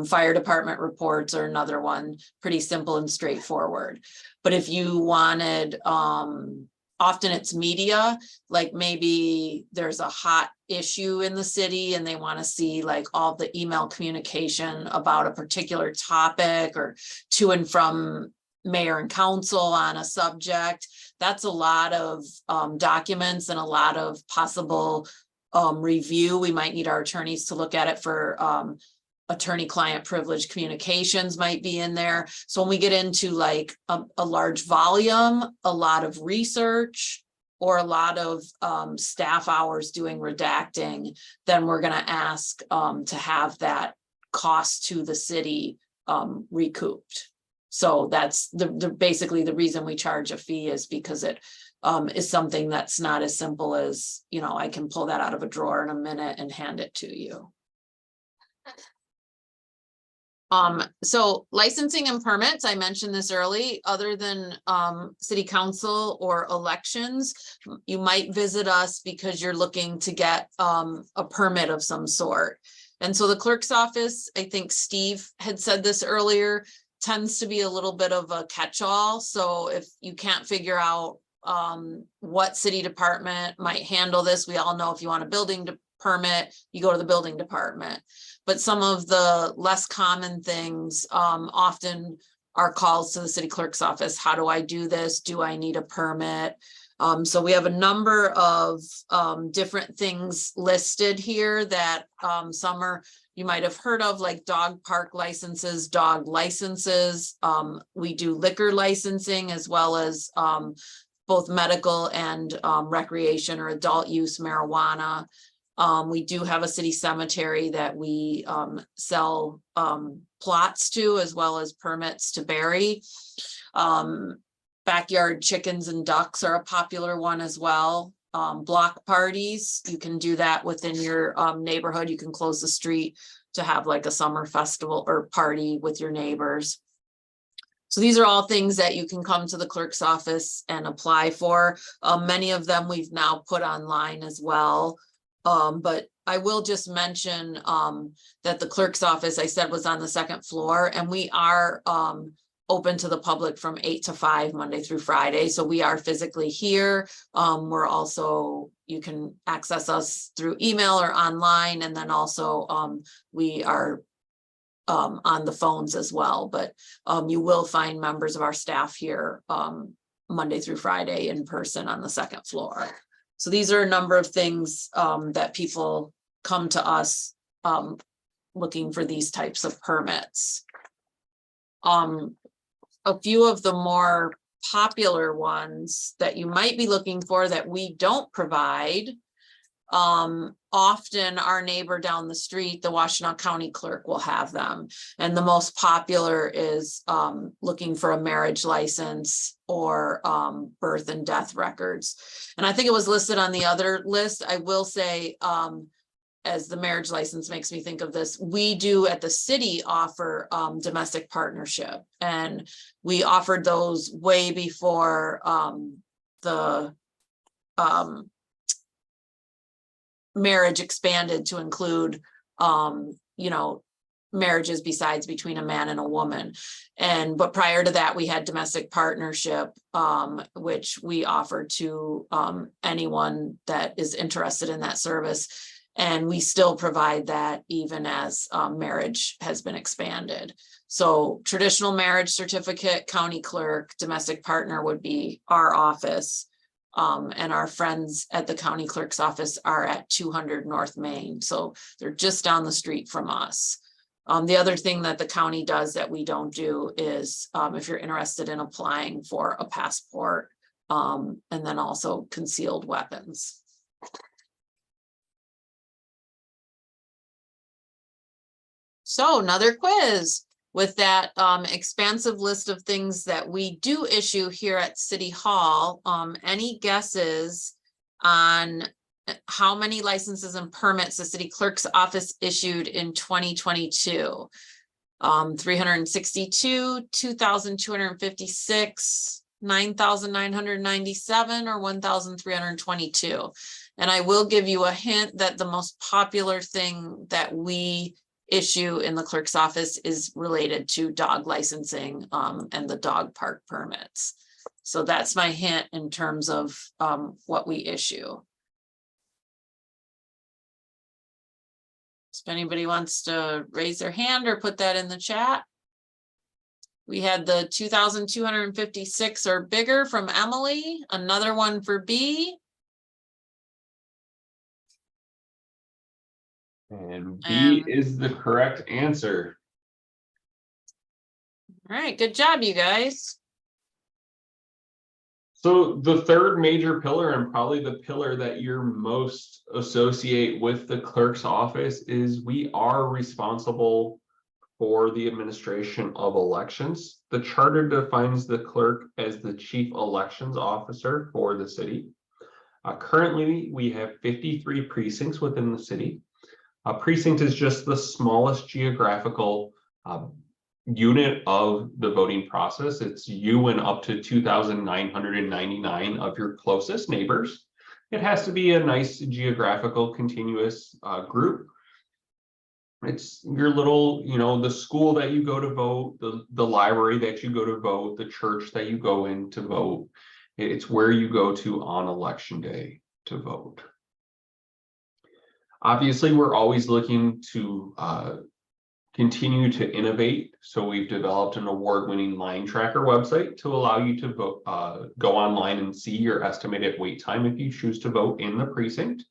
[SPEAKER 4] Fire department reports are another one, pretty simple and straightforward. But if you wanted, often it's media, like maybe there's a hot issue in the city and they want to see like all the email communication about a particular topic or to and from mayor and council on a subject. That's a lot of documents and a lot of possible review. We might need our attorneys to look at it for attorney-client privilege communications might be in there. So when we get into like a large volume, a lot of research, or a lot of staff hours doing redacting, then we're going to ask to have that cost to the city recouped. So that's basically the reason we charge a fee, is because it is something that's not as simple as, you know, I can pull that out of a drawer in a minute and hand it to you. So licensing and permits, I mentioned this early, other than city council or elections, you might visit us because you're looking to get a permit of some sort. And so the clerk's office, I think Steve had said this earlier, tends to be a little bit of a catch-all. So if you can't figure out what city department might handle this, we all know if you want a building permit, you go to the building department. But some of the less common things often are calls to the city clerk's office. How do I do this? Do I need a permit? So we have a number of different things listed here that some are you might have heard of, like dog park licenses, dog licenses. We do liquor licensing as well as both medical and recreation or adult use marijuana. We do have a city cemetery that we sell plots to, as well as permits to bury. Backyard chickens and ducks are a popular one as well. Block parties, you can do that within your neighborhood. You can close the street to have like a summer festival or party with your neighbors. So these are all things that you can come to the clerk's office and apply for. Many of them we've now put online as well. But I will just mention that the clerk's office, I said, was on the second floor, and we are open to the public from 8 to 5 Monday through Friday. So we are physically here. We're also, you can access us through email or online, and then also we are on the phones as well. But you will find members of our staff here Monday through Friday in person on the second floor. So these are a number of things that people come to us looking for these types of permits. A few of the more popular ones that you might be looking for that we don't provide. Often our neighbor down the street, the Washtenaw County Clerk, will have them. And the most popular is looking for a marriage license or birth and death records. And I think it was listed on the other list. I will say, as the marriage license makes me think of this, we do at the city offer domestic partnership. And we offered those way before the marriage expanded to include, you know, marriages besides between a man and a woman. But prior to that, we had domestic partnership, which we offer to anyone that is interested in that service. And we still provide that even as marriage has been expanded. So traditional marriage certificate, county clerk, domestic partner would be our office. And our friends at the county clerk's office are at 200 North Main. So they're just down the street from us. The other thing that the county does that we don't do is if you're interested in applying for a passport, and then also concealed weapons. So another quiz with that expansive list of things that we do issue here at City Hall. Any guesses on how many licenses and permits the city clerk's office issued in 2022? 362, 2,256, 9,997, or 1,322. And I will give you a hint that the most popular thing that we issue in the clerk's office is related to dog licensing and the dog park permits. So that's my hint in terms of what we issue. If anybody wants to raise their hand or put that in the chat. We had the 2,256 or bigger from Emily, another one for B.
[SPEAKER 5] And B is the correct answer.
[SPEAKER 4] All right, good job, you guys.
[SPEAKER 5] So the third major pillar, and probably the pillar that you're most associate with the clerk's office, is we are responsible for the administration of elections. The charter defines the clerk as the chief elections officer for the city. Currently, we have 53 precincts within the city. A precinct is just the smallest geographical unit of the voting process. It's you and up to 2,999 of your closest neighbors. It has to be a nice geographical continuous group. It's your little, the school that you go to vote, the library that you go to vote, the church that you go in to vote. It's where you go to on election day to vote. Obviously, we're always looking to continue to innovate. So we've developed an award-winning line tracker website to allow you to vote, go online and see your estimated wait time if you choose to vote in the precinct.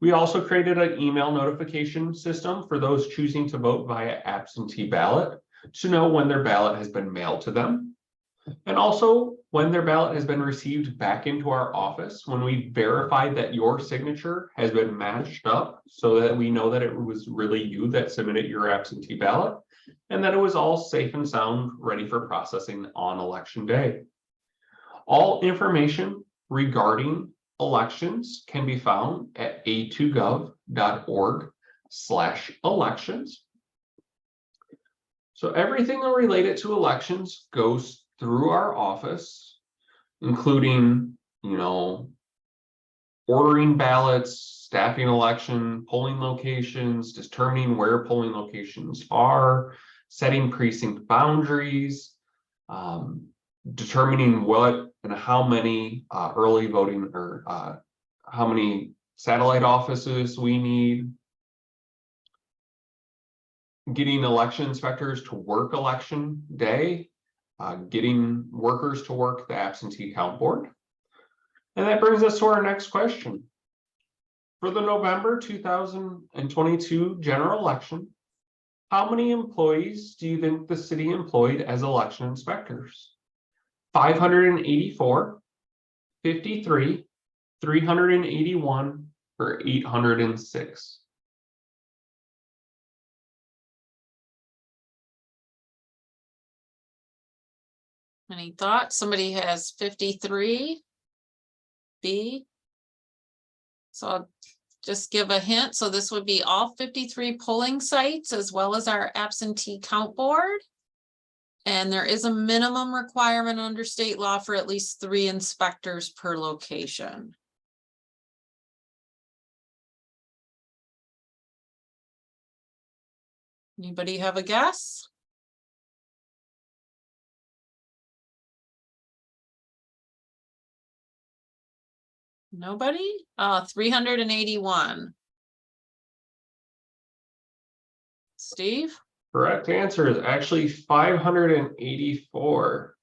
[SPEAKER 5] We also created an email notification system for those choosing to vote via absentee ballot to know when their ballot has been mailed to them. And also when their ballot has been received back into our office, when we verified that your signature has been matched up so that we know that it was really you that submitted your absentee ballot and that it was all safe and sound, ready for processing on election day. All information regarding elections can be found at a2gov.org/elections. So everything related to elections goes through our office, including, ordering ballots, staffing election, polling locations, determining where polling locations are, setting precinct boundaries, determining what and how many early voting or how many satellite offices we need, getting election inspectors to work election day, getting workers to work the absentee count board. And that brings us to our next question. For the November 2022 general election, how many employees do you think the city employed as election inspectors? 584, 53, 381, or 806?
[SPEAKER 4] Any thoughts? Somebody has 53. B. So I'll just give a hint. So this would be all 53 polling sites as well as our absentee count board. And there is a minimum requirement under state law for at least 3 inspectors per location. Anybody have a guess? Nobody? 381. Steve?
[SPEAKER 5] Correct answer is actually 584.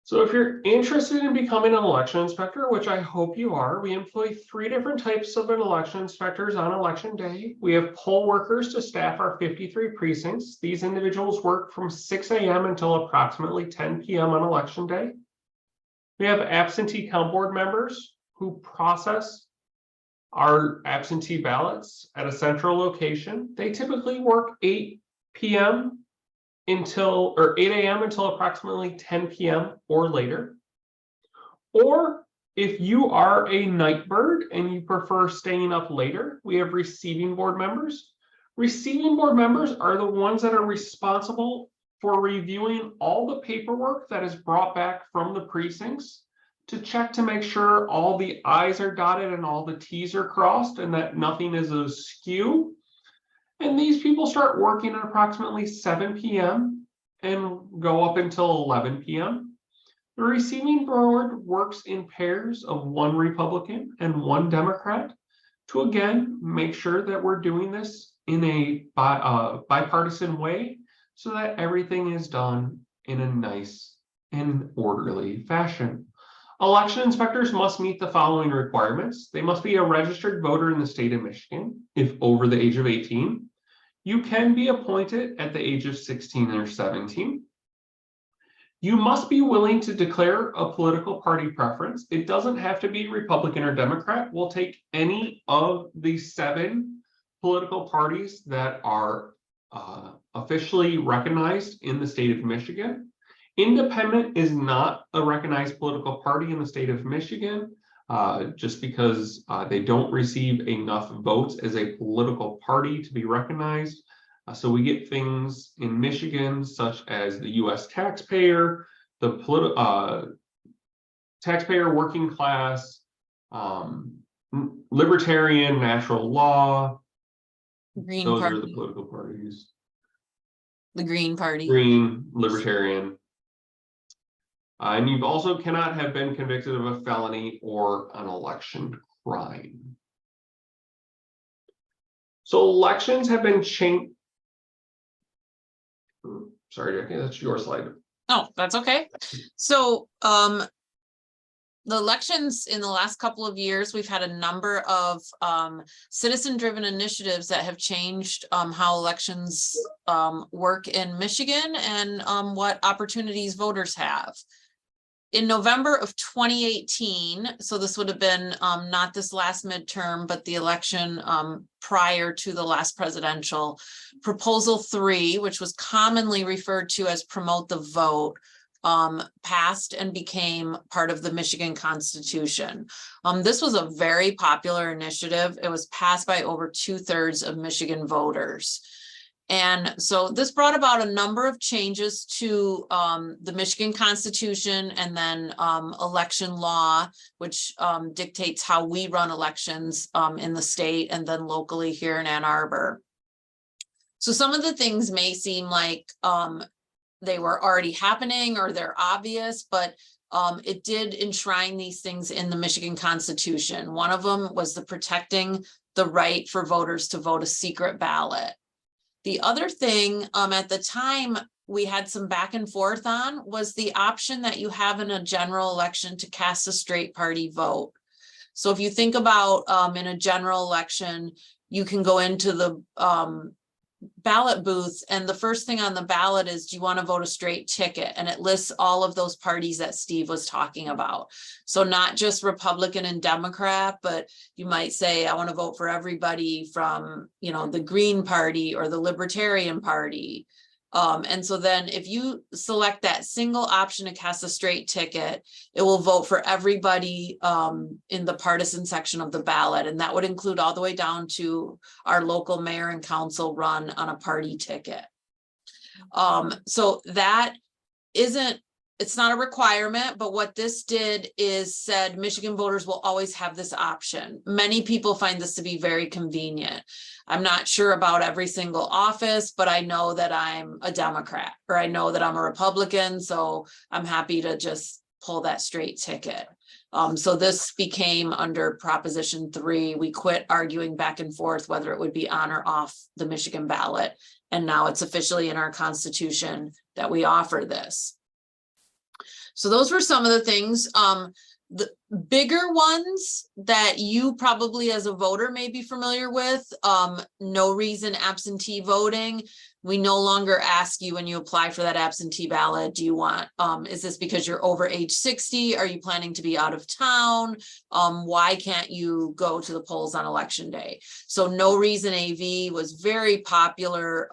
[SPEAKER 5] So if you're interested in becoming an election inspector, which I hope you are, we employ 3 different types of election inspectors on election day. We have poll workers to staff our 53 precincts. These individuals work from 6 a.m. until approximately 10 p.m. on election day. We have absentee count board members who process our absentee ballots at a central location. They typically work 8 a.m. until approximately 10 p.m. or later. Or if you are a night bird and you prefer staying up later, we have receiving board members. Receiving board members are the ones that are responsible for reviewing all the paperwork that is brought back from the precincts to check to make sure all the I's are dotted and all the T's are crossed and that nothing is askew. And these people start working at approximately 7 p.m. and go up until 11 p.m. The receiving board works in pairs of 1 Republican and 1 Democrat to again make sure that we're doing this in a bipartisan way so that everything is done in a nice and orderly fashion. Election inspectors must meet the following requirements. They must be a registered voter in the state of Michigan, if over the age of 18. You can be appointed at the age of 16 or 17. You must be willing to declare a political party preference. It doesn't have to be Republican or Democrat. We'll take any of the 7 political parties that are officially recognized in the state of Michigan. Independent is not a recognized political party in the state of Michigan, just because they don't receive enough votes as a political party to be recognized. So we get things in Michigan such as the U.S. taxpayer, the taxpayer working class, libertarian, natural law,
[SPEAKER 4] Green
[SPEAKER 5] Those are the
[SPEAKER 4] Party,
[SPEAKER 5] political parties.
[SPEAKER 4] the Green Party.
[SPEAKER 5] Green, Libertarian. And you also cannot have been convicted of a felony or an election crime. So elections have been changed. Sorry, Jackie, that's your slide.
[SPEAKER 4] Oh, that's okay. So, the elections in the last couple of years, we've had a number of citizen-driven initiatives that have changed how elections work in Michigan and what opportunities voters have. In November of 2018, so this would have been not this last midterm, but the election prior to the last presidential, Proposal 3, which was commonly referred to as Promote the Vote, passed and became part of the Michigan Constitution. This was a very popular initiative. It was passed by over 2/3 of Michigan voters. And so this brought about a number of changes to the Michigan Constitution and then election law, which dictates how we run elections in the state and then locally here in Ann Arbor. So some of the things may seem like they were already happening or they're obvious, but it did enshrine these things in the Michigan Constitution. One of them was the protecting the right for voters to vote a secret ballot. The other thing at the time we had some back and forth on was the option that you have in a general election to cast a straight party vote. So if you think about in a general election, you can go into the ballot booth and the first thing on the ballot is, do you want to vote a straight ticket? And it lists all of those parties that Steve was talking about. So not just Republican and Democrat, but you might say, I want to vote for everybody from, you know, the Green Party or the Libertarian Party. And so then if you select that single option to cast a straight ticket, it will vote for everybody in the partisan section of the ballot. And that would include all the way down to our local mayor and council run on a party ticket. So that it's not a requirement, but what this did is said Michigan voters will always have this option. Many people find this to be very convenient. I'm not sure about every single office, but I know that I'm a Democrat or I know that I'm a Republican, so I'm happy to just pull that straight ticket. So this became under Proposition 3. We quit arguing back and forth whether it would be on or off the Michigan ballot. And now it's officially in our Constitution that we offer this. So those were some of the things. The bigger ones that you probably as a voter may be familiar with, no reason absentee voting. We no longer ask you when you apply for that absentee ballot, do you want, is this because you're over age 60? Are you planning to be out of town? Why can't you go to the polls on election day? So no reason AV was very popular.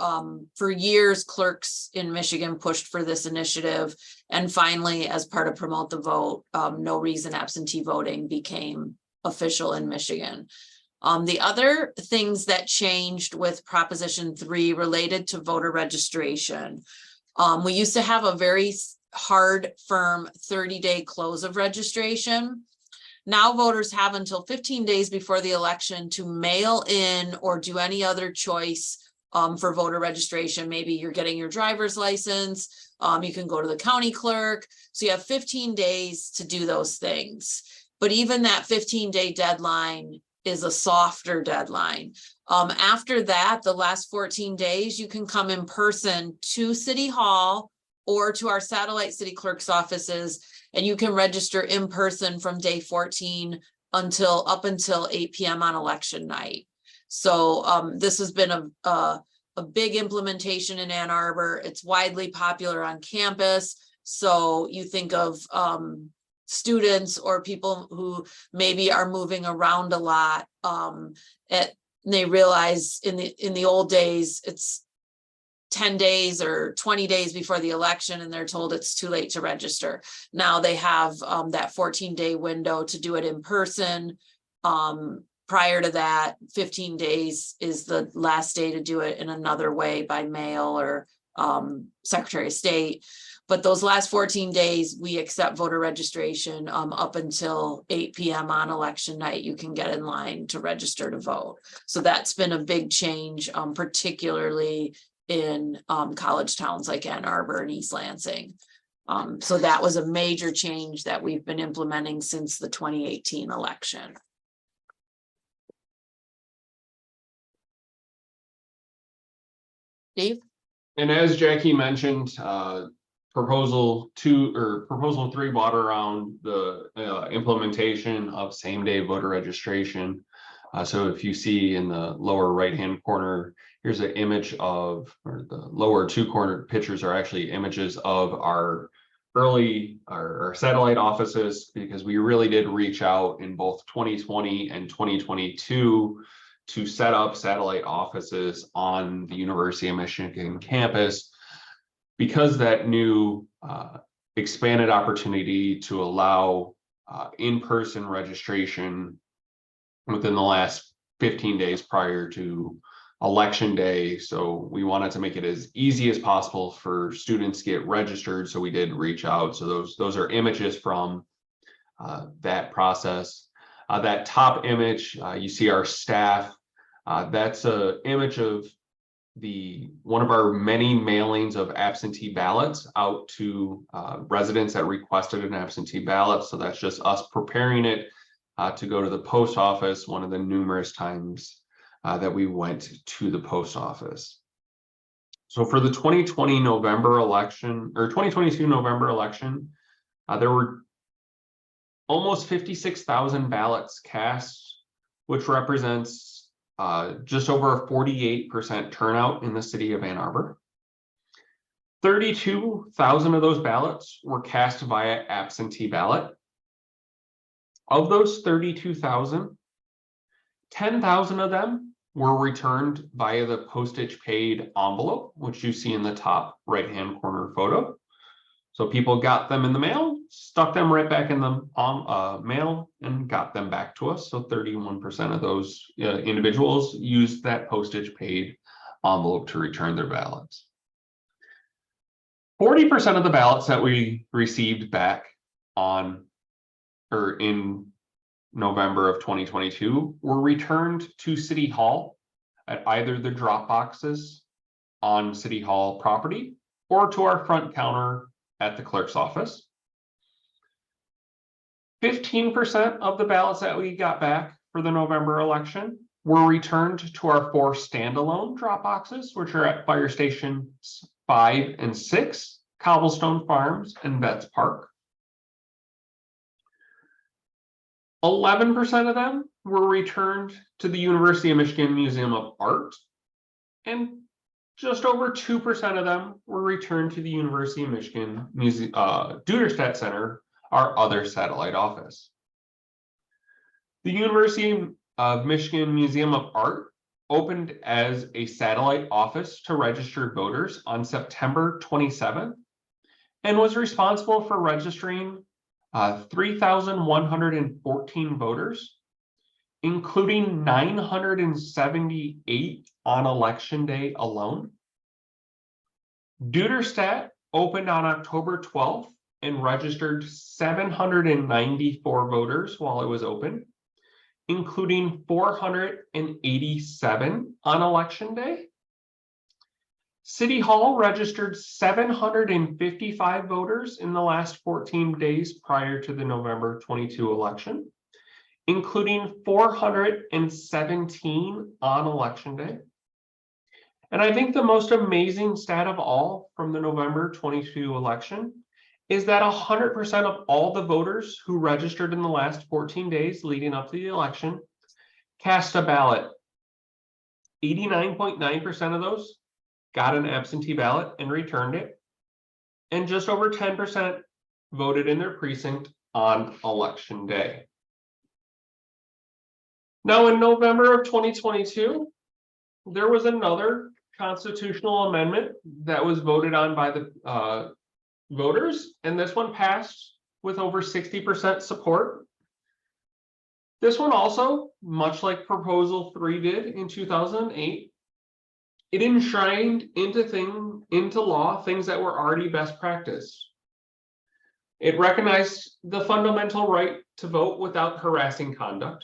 [SPEAKER 4] For years, clerks in Michigan pushed for this initiative. And finally, as part of Promote the Vote, no reason absentee voting became official in Michigan. The other things that changed with Proposition 3 related to voter registration. We used to have a very hard, firm 30-day close of registration. Now voters have until 15 days before the election to mail in or do any other choice for voter registration. Maybe you're getting your driver's license. You can go to the county clerk. So you have 15 days to do those things. But even that 15-day deadline is a softer deadline. After that, the last 14 days, you can come in person to City Hall or to our satellite city clerk's offices, and you can register in person from day 14 up until 8 p.m. on election night. So this has been a big implementation in Ann Arbor. It's widely popular on campus. So you think of students or people who maybe are moving around a lot. They realize in the old days, it's 10 days or 20 days before the election and they're told it's too late to register. Now they have that 14-day window to do it in person. Prior to that, 15 days is the last day to do it in another way by mail or Secretary of State. But those last 14 days, we accept voter registration up until 8 p.m. on election night. You can get in line to register to vote. So that's been a big change, particularly in college towns like Ann Arbor and East Lansing. So that was a major change that we've been implementing since the 2018 election. Dave?
[SPEAKER 5] And as Jackie mentioned, proposal 3 brought around the implementation of same-day voter registration. So if you see in the lower right-hand corner, here's an image of, or the lower 2 corner pictures are actually images of our our satellite offices, because we really did reach out in both 2020 and 2022 to set up satellite offices on the University of Michigan campus, because that new expanded opportunity to allow in-person registration within the last 15 days prior to election day. So we wanted to make it as easy as possible for students to get registered. So we did reach out. So those are images from that process. That top image, you see our staff. That's an image of one of our many mailings of absentee ballots out to residents that requested an absentee ballot. So that's just us preparing it to go to the post office, one of the numerous times that we went to the post office. So for the 2020 November election, or 2022 November election, there were almost 56,000 ballots cast, which represents just over a 48% turnout in the city of Ann Arbor. 32,000 of those ballots were cast via absentee ballot. Of those 32,000, 10,000 of them were returned via the postage paid envelope, which you see in the top right-hand corner photo. So people got them in the mail, stuck them right back in the mail, and got them back to us. So 31% of those individuals used that postage paid envelope to return their ballots. 40% of the ballots that we received back in November of 2022 were returned to City Hall at either the drop boxes on City Hall property or to our front counter at the clerk's office. 15% of the ballots that we got back for the November election were returned to our 4 standalone drop boxes, which are at Fire Stations 5 and 6, Cobblestone Farms, and Betts Park. 11% of them were returned to the University of Michigan Museum of Art, and just over 2% of them were returned to the University of Michigan Duderstadt Center, our other satellite office. The University of Michigan Museum of Art opened as a satellite office to registered voters on September 27th and was responsible for registering 3,114 voters, including 978 on election day alone. Duderstadt opened on October 12th and registered 794 voters while it was open, including 487 on election day. City Hall registered 755 voters in the last 14 days prior to the November 22 election, including 417 on election day. And I think the most amazing stat of all from the November 22 election is that 100% of all the voters who registered in the last 14 days leading up to the election cast a ballot. 89.9% of those got an absentee ballot and returned it, and just over 10% voted in their precinct on election day. Now, in November of 2022, there was another constitutional amendment that was voted on by the voters, and this one passed with over 60% support. This one also, much like Proposal 3 did in 2008, It enshrined into law things that were already best practice. It recognized the fundamental right to vote without harassing conduct.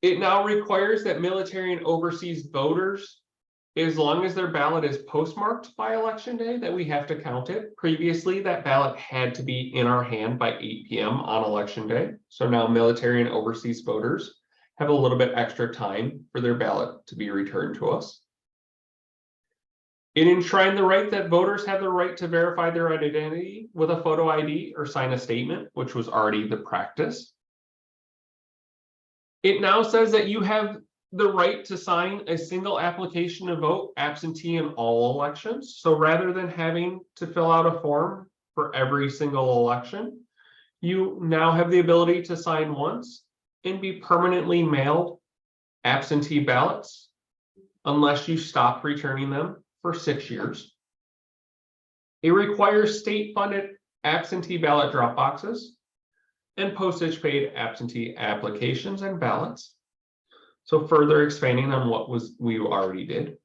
[SPEAKER 5] It now requires that military and overseas voters, as long as their ballot is postmarked by election day, that we have to count it. Previously, that ballot had to be in our hand by 8 p.m. on election day. So now military and overseas voters have a little bit extra time for their ballot to be returned to us. It enshrined the right that voters have the right to verify their identity with a photo ID or sign a statement, which was already the practice. It now says that you have the right to sign a single application to vote absentee in all elections. So rather than having to fill out a form for every single election, you now have the ability to sign once and be permanently mailed absentee ballots unless you stop returning them for 6 years. It requires state-funded absentee ballot drop boxes and postage paid absentee applications and ballots. So further expanding on what we already did.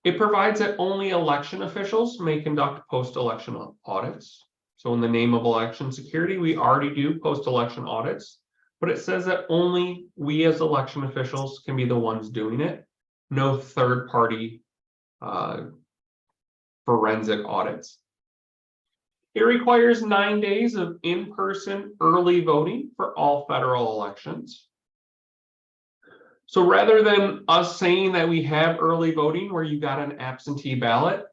[SPEAKER 5] It provides that only election officials may conduct post-election audits. So in the name of election security, we already do post-election audits, but it says that only we as election officials can be the ones doing it. No third-party forensic audits. It requires 9 days of in-person early voting for all federal elections. So rather than us saying that we have early voting where you got an absentee ballot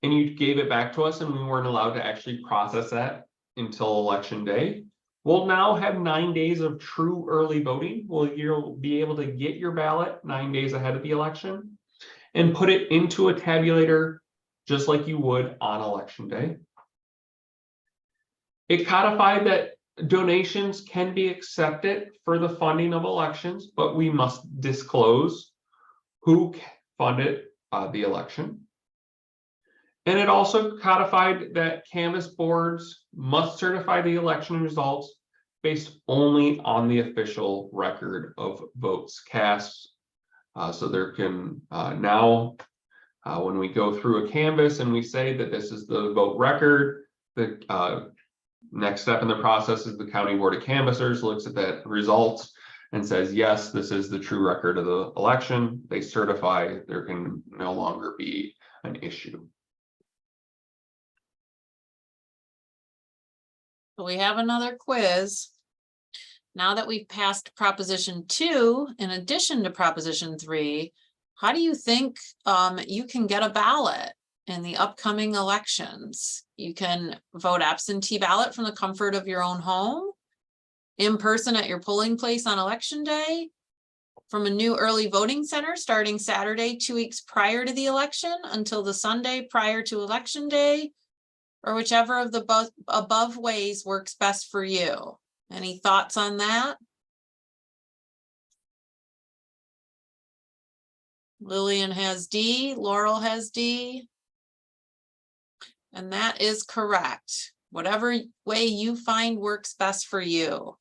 [SPEAKER 5] and you gave it back to us and we weren't allowed to actually process that until election day, we'll now have 9 days of true early voting. You'll be able to get your ballot 9 days ahead of the election and put it into a tabulator just like you would on election day. It codified that donations can be accepted for the funding of elections, but we must disclose who funded the election. And it also codified that canvass boards must certify the election results based only on the official record of votes cast. So there can now, when we go through a canvass and we say that this is the vote record, the next step in the process is the County Board of Canvassers looks at that results and says, yes, this is the true record of the election. They certify there can no longer be an issue.
[SPEAKER 4] So we have another quiz. Now that we've passed Proposition 2, in addition to Proposition 3, how do you think you can get a ballot in the upcoming elections? You can vote absentee ballot from the comfort of your own home, in person at your polling place on election day, from a new early voting center starting Saturday 2 weeks prior to the election until the Sunday prior to election day, or whichever of the above ways works best for you. Any thoughts on that? Lillian has D, Laurel has D. And that is correct. Whatever way you find works best for you.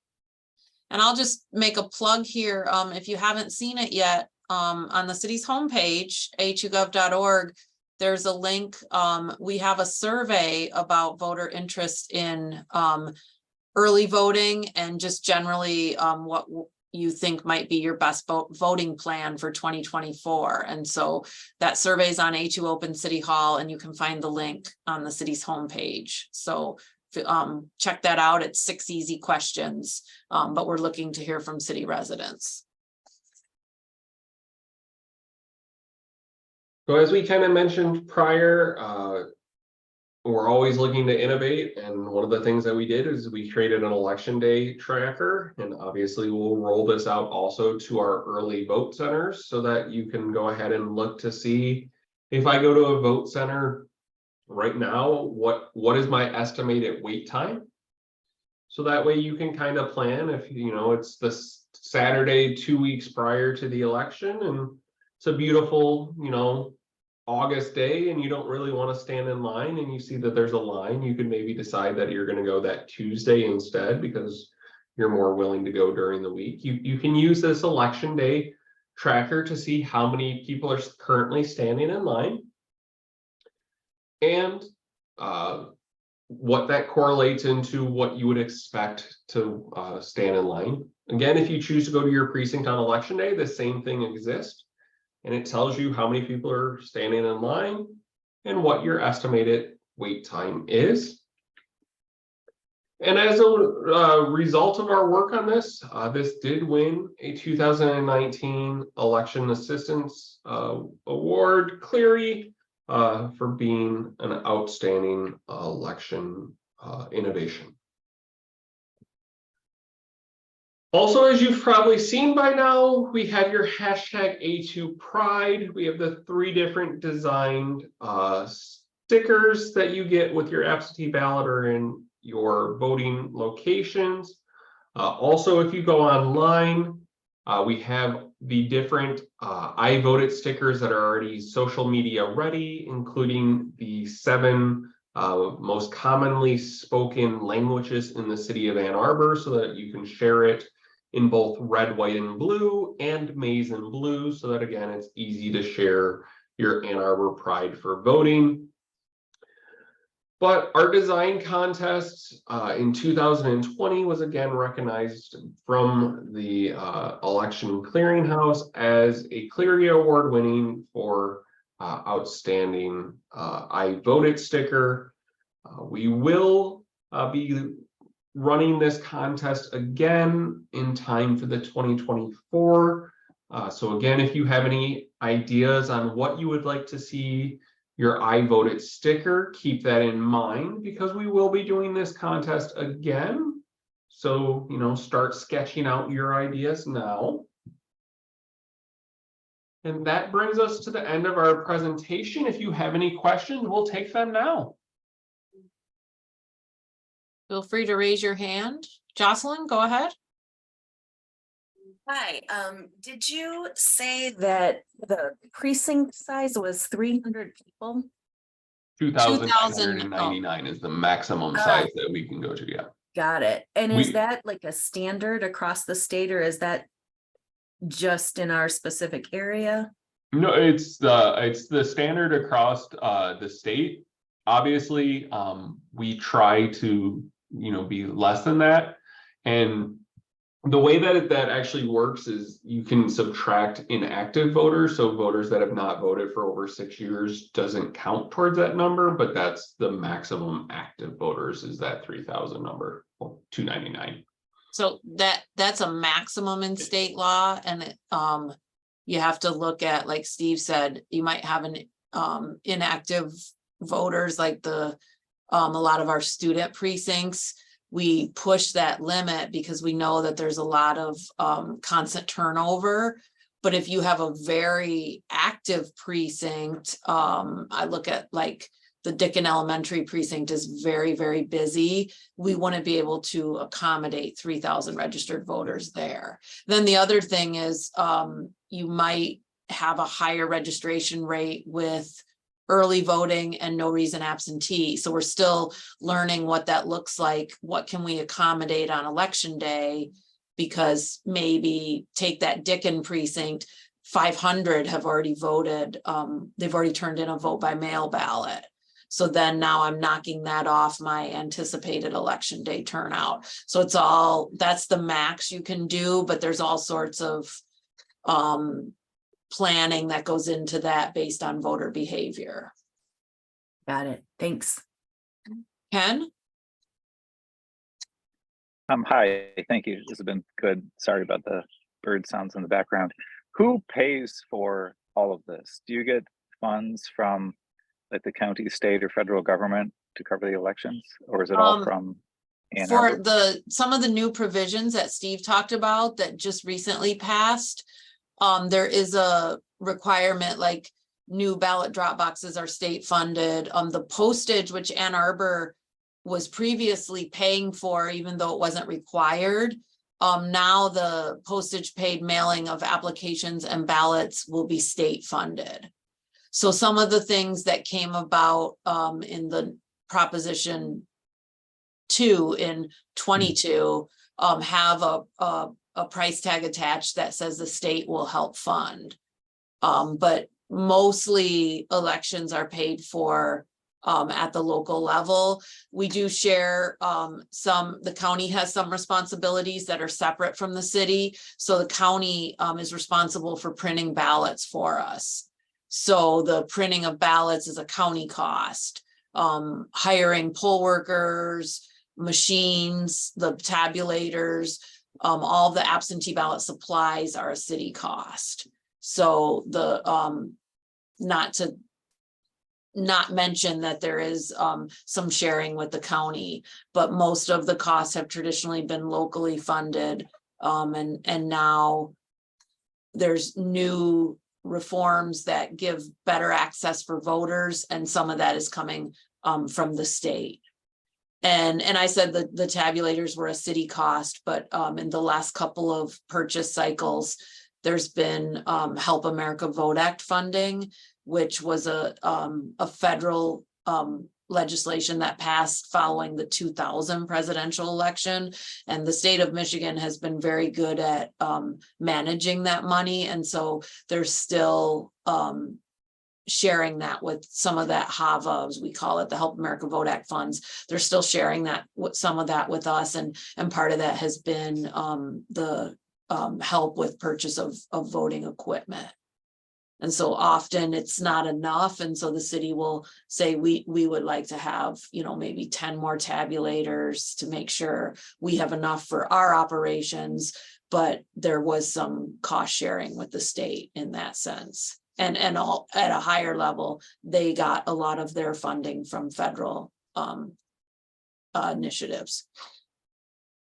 [SPEAKER 4] And I'll just make a plug here. If you haven't seen it yet, on the city's homepage, ahugov.org, there's a link. We have a survey about voter interest in early voting and just generally what you think might be your best voting plan for 2024. And so that survey is on A2 Open City Hall, and you can find the link on the city's homepage. So check that out. It's 6 easy questions, but we're looking to hear from city residents.
[SPEAKER 5] So as we kind of mentioned prior, we're always looking to innovate, and one of the things that we did is we created an election day tracker, and obviously we'll roll this out also to our early vote centers so that you can go ahead and look to see if I go to a vote center right now, what is my estimated wait time? So that way you can kind of plan if you know it's this Saturday 2 weeks prior to the election and it's a beautiful, you know, August day and you don't really want to stand in line and you see that there's a line, you could maybe decide that you're going to go that Tuesday instead because you're more willing to go during the week. You can use this election day tracker to see how many people are currently standing in line. And what that correlates into what you would expect to stand in line. Again, if you choose to go to your precinct on election day, the same thing exists. And it tells you how many people are standing in line and what your estimated wait time is. And as a result of our work on this, this did win a 2019 Election Assistance Award, Cleary, for being an outstanding election innovation. Also, as you've probably seen by now, we have your hashtag A2 Pride. We have the 3 different designed stickers that you get with your absentee ballot or in your voting locations. Also, if you go online, we have the different I voted stickers that are already social media ready, including the 7 most commonly spoken languages in the city of Ann Arbor, so that you can share it in both red, white, and blue, and maize and blue, so that again, it's easy to share your Ann Arbor pride for voting. But our design contest in 2020 was again recognized from the Election Clearinghouse as a Cleary Award winning for outstanding I voted sticker. We will be running this contest again in time for the 2024. So again, if you have any ideas on what you would like to see your I voted sticker, keep that in mind, because we will be doing this contest again. So, you know, start sketching out your ideas now. And that brings us to the end of our presentation. If you have any questions, we'll take them now.
[SPEAKER 4] Feel free to raise your hand. Jocelyn, go ahead.
[SPEAKER 7] Hi, did you say that the precinct size was 300 people?
[SPEAKER 5] 2,999 is the maximum size that we can go to, yeah.
[SPEAKER 7] Got it. And is that like a standard across the state, or is that just in our specific area?
[SPEAKER 5] No, it's the standard across the state. Obviously, we try to, you know, be less than that. And the way that that actually works is you can subtract inactive voters. So voters that have not voted for over 6 years doesn't count towards that number, but that's the maximum active voters is that 3,000 number, well, 299.
[SPEAKER 4] So that's a maximum in state law, and it, you have to look at, like Steve said, you might have an inactive voters, like a lot of our student precincts. We push that limit because we know that there's a lot of constant turnover. But if you have a very active precinct, I look at like the Dickin Elementary precinct is very, very busy. We wouldn't be able to accommodate 3,000 registered voters there. Then the other thing is you might have a higher registration rate with early voting and no reason absentee. So we're still learning what that looks like. What can we accommodate on election day? Because maybe take that Dickin precinct, 500 have already voted. They've already turned in a vote by mail ballot. So then now I'm knocking that off my anticipated election day turnout. So it's all, that's the max you can do, but there's all sorts of planning that goes into that based on voter behavior.
[SPEAKER 7] Got it. Thanks.
[SPEAKER 4] Ken?
[SPEAKER 8] Hi, thank you. This has been good. Sorry about the bird sounds in the background. Who pays for all of this? Do you get funds from like the county, state, or federal government to cover the elections, or is it all from Ann Arbor?
[SPEAKER 4] For some of the new provisions that Steve talked about that just recently passed, there is a requirement, like new ballot drop boxes are state funded. The postage, which Ann Arbor was previously paying for, even though it wasn't required, now the postage paid mailing of applications and ballots will be state funded. So some of the things that came about in the Proposition 2 in 22 have a a price tag attached that says the state will help fund. But mostly elections are paid for at the local level. We do share the county has some responsibilities that are separate from the city. So the county is responsible for printing ballots for us. So the printing of ballots is a county cost. Hiring poll workers, machines, the tabulators, all the absentee ballot supplies are a city cost. So the not mention that there is some sharing with the county, but most of the costs have traditionally been locally funded. And now there's new reforms that give better access for voters, and some of that is coming from the state. And I said that the tabulators were a city cost, but in the last couple of purchase cycles, there's been Help America Vote Act funding, which was a federal legislation that passed following the 2000 presidential election. And the state of Michigan has been very good at managing that money. And so there's still sharing that with some of that HAVA, as we call it, the Help America Vote Act funds. They're still sharing that with some of that with us. And part of that has been the help with purchase of voting equipment. And so often it's not enough. And so the city will say, we would like to have, maybe 10 more tabulators to make sure we have enough for our operations. But there was some cost sharing with the state in that sense. And all at a higher level, they got a lot of their funding from federal initiatives.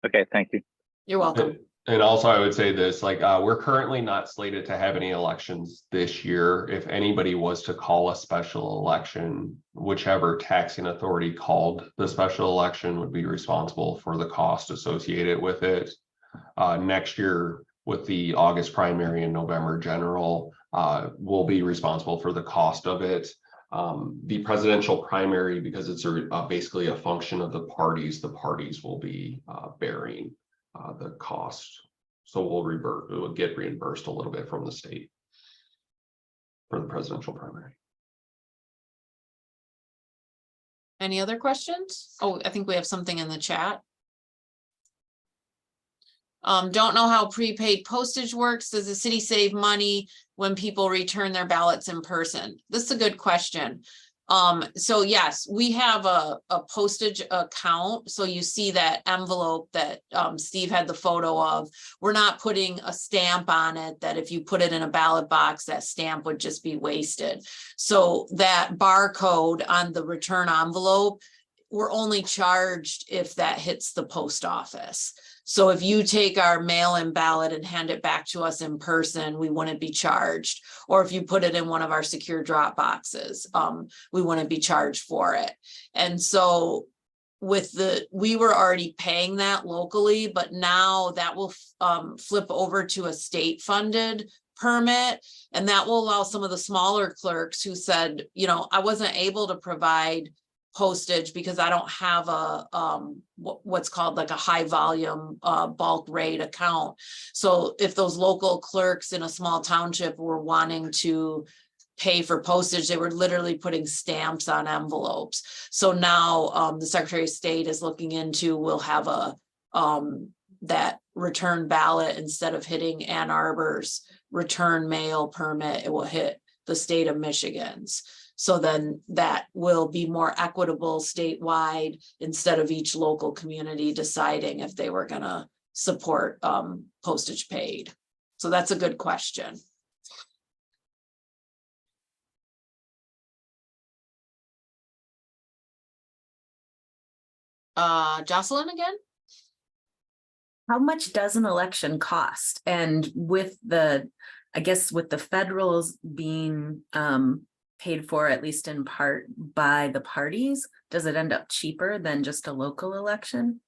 [SPEAKER 8] Okay, thank you.
[SPEAKER 4] You're welcome.
[SPEAKER 5] And also I would say this, we're currently not slated to have any elections this year. If anybody was to call a special election, whichever taxing authority called the special election would be responsible for the cost associated with it. Next year, with the August primary and November general, will be responsible for the cost of it. The presidential primary, because it's basically a function of the parties will be bearing the cost. So it will get reimbursed a little bit from the state for the presidential primary.
[SPEAKER 4] Any other questions? Oh, I think we have something in the chat. Don't know how prepaid postage works. Does the city save money when people return their ballots in person? This is a good question. So yes, we have a postage account. So you see that envelope that Steve had the photo of. We're not putting a stamp on it that if you put it in a ballot box, that stamp would just be wasted. So that barcode on the return envelope, we're only charged if that hits the post office. So if you take our mail-in ballot and hand it back to us in person, we wouldn't be charged. Or if you put it in one of our secure drop boxes, we wouldn't be charged for it. And so we were already paying that locally, but now that will flip over to a state funded permit. And that will allow some of the smaller clerks who said, I wasn't able to provide postage because I don't have a what's called like a high volume bulk rate account. So if those local clerks in a small township were wanting to pay for postage, they were literally putting stamps on envelopes. So now the Secretary of State is looking into, we'll have a that return ballot, instead of hitting Ann Arbor's return mail permit, it will hit the state of Michigan's. So then that will be more equitable statewide, instead of each local community deciding if they were going to support postage paid. So that's a good question. Jocelyn again?
[SPEAKER 7] How much does an election cost? And with the federals being paid for, at least in part, by the parties, does it end up cheaper than just a local election?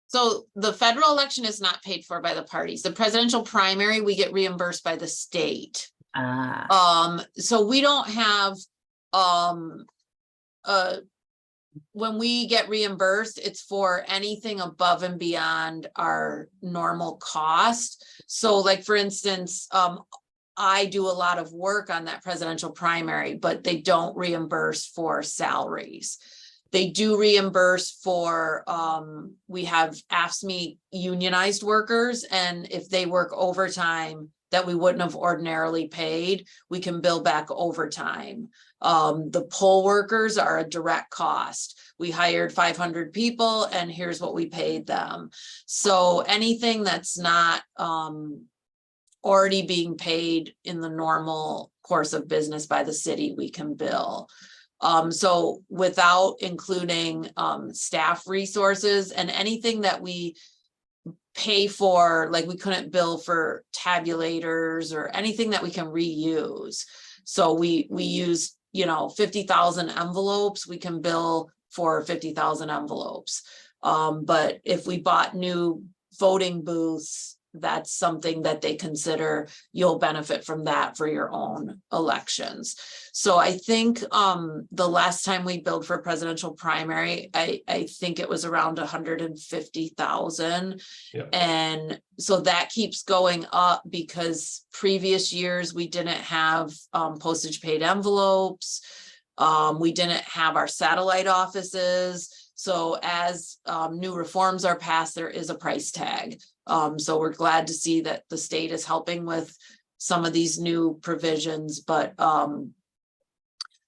[SPEAKER 4] So the federal election is not paid for by the parties. The presidential primary, we get reimbursed by the state. So we don't have when we get reimbursed, it's for anything above and beyond our normal cost. So like, for instance, I do a lot of work on that presidential primary, but they don't reimburse for salaries. They do reimburse for, we have AFSCME unionized workers, and if they work overtime that we wouldn't have ordinarily paid, we can bill back overtime. The poll workers are a direct cost. We hired 500 people and here's what we paid them. So anything that's not already being paid in the normal course of business by the city, we can bill. So without including staff resources and anything that we pay for, like we couldn't bill for tabulators or anything that we can reuse. So we use, 50,000 envelopes, we can bill for 50,000 envelopes. But if we bought new voting booths, that's something that they consider you'll benefit from that for your own elections. So I think the last time we billed for presidential primary, I think it was around 150,000.
[SPEAKER 5] Yeah.
[SPEAKER 4] And so that keeps going up because previous years we didn't have postage paid envelopes. We didn't have our satellite offices. So as new reforms are passed, there is a price tag. So we're glad to see that the state is helping with some of these new provisions, but that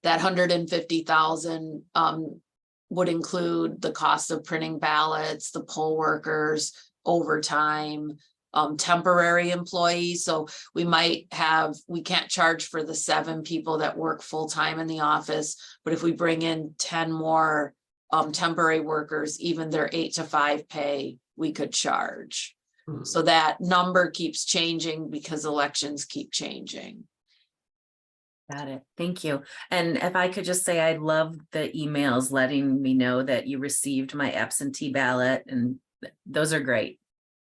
[SPEAKER 4] 150,000 would include the cost of printing ballots, the poll workers, overtime, temporary employees. So we can't charge for the 7 people that work full-time in the office, but if we bring in 10 more temporary workers, even their 8 to 5 pay, we could charge. So that number keeps changing because elections keep changing.
[SPEAKER 7] Got it. Thank you. And if I could just say, I love the emails letting me know that you received my absentee ballot, and those are great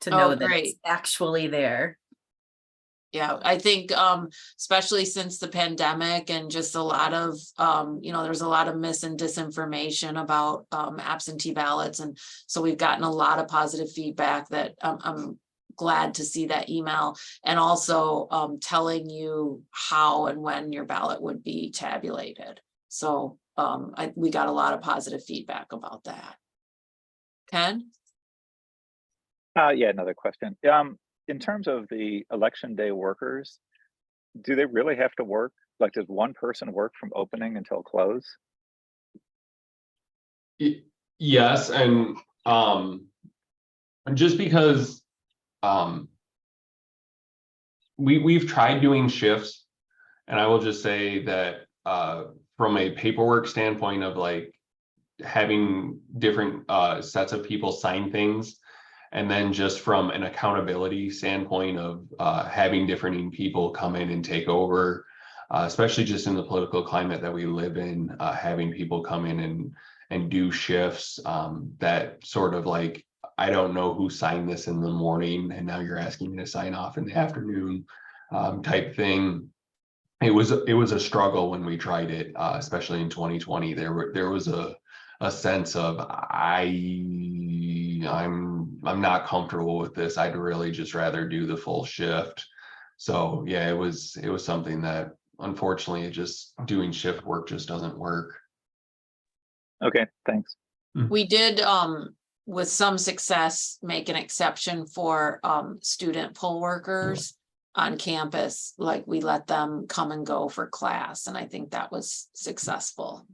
[SPEAKER 7] to know that it's actually there.
[SPEAKER 4] Yeah, I think especially since the pandemic and just a lot of, there's a lot of mis and disinformation about absentee ballots. And so we've gotten a lot of positive feedback that I'm glad to see that email, and also telling you how and when your ballot would be tabulated. So we got a lot of positive feedback about that. Ken?
[SPEAKER 8] Yeah, another question. In terms of the election day workers, do they really have to work? Like, does one person work from opening until close?
[SPEAKER 5] Yes, and just because we've tried doing shifts, and I will just say that from a paperwork standpoint of like having different sets of people sign things, and then just from an accountability standpoint of having different people come in and take over, especially just in the political climate that we live in, having people come in and do shifts that sort of like, I don't know who signed this in the morning and now you're asking me to sign off in the afternoon type thing. It was a struggle when we tried it, especially in 2020. There was a sense of I'm not comfortable with this. I'd really just rather do the full shift. So yeah, it was something that unfortunately doing shift work just doesn't work.
[SPEAKER 8] Okay, thanks.
[SPEAKER 4] We did with some success make an exception for student poll workers on campus. Like we let them come and go for class, and I think that was successful.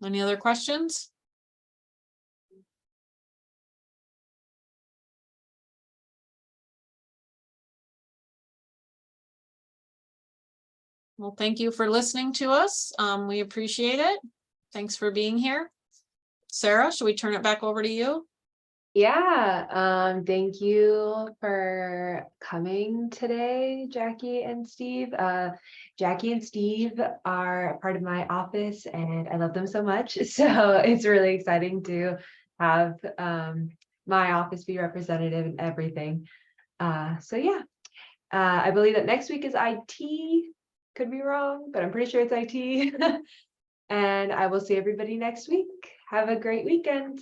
[SPEAKER 4] Any other questions? Well, thank you for listening to us. We appreciate it. Thanks for being here. Sarah, should we turn it back over to you?
[SPEAKER 3] Yeah, thank you for coming today, Jackie and Steve. Jackie and Steve are part of my office and I love them so much. So it's really exciting to have my office be representative in everything. So yeah, I believe that next week is IT. Could be wrong, but I'm pretty sure it's IT. And I will see everybody next week. Have a great weekend.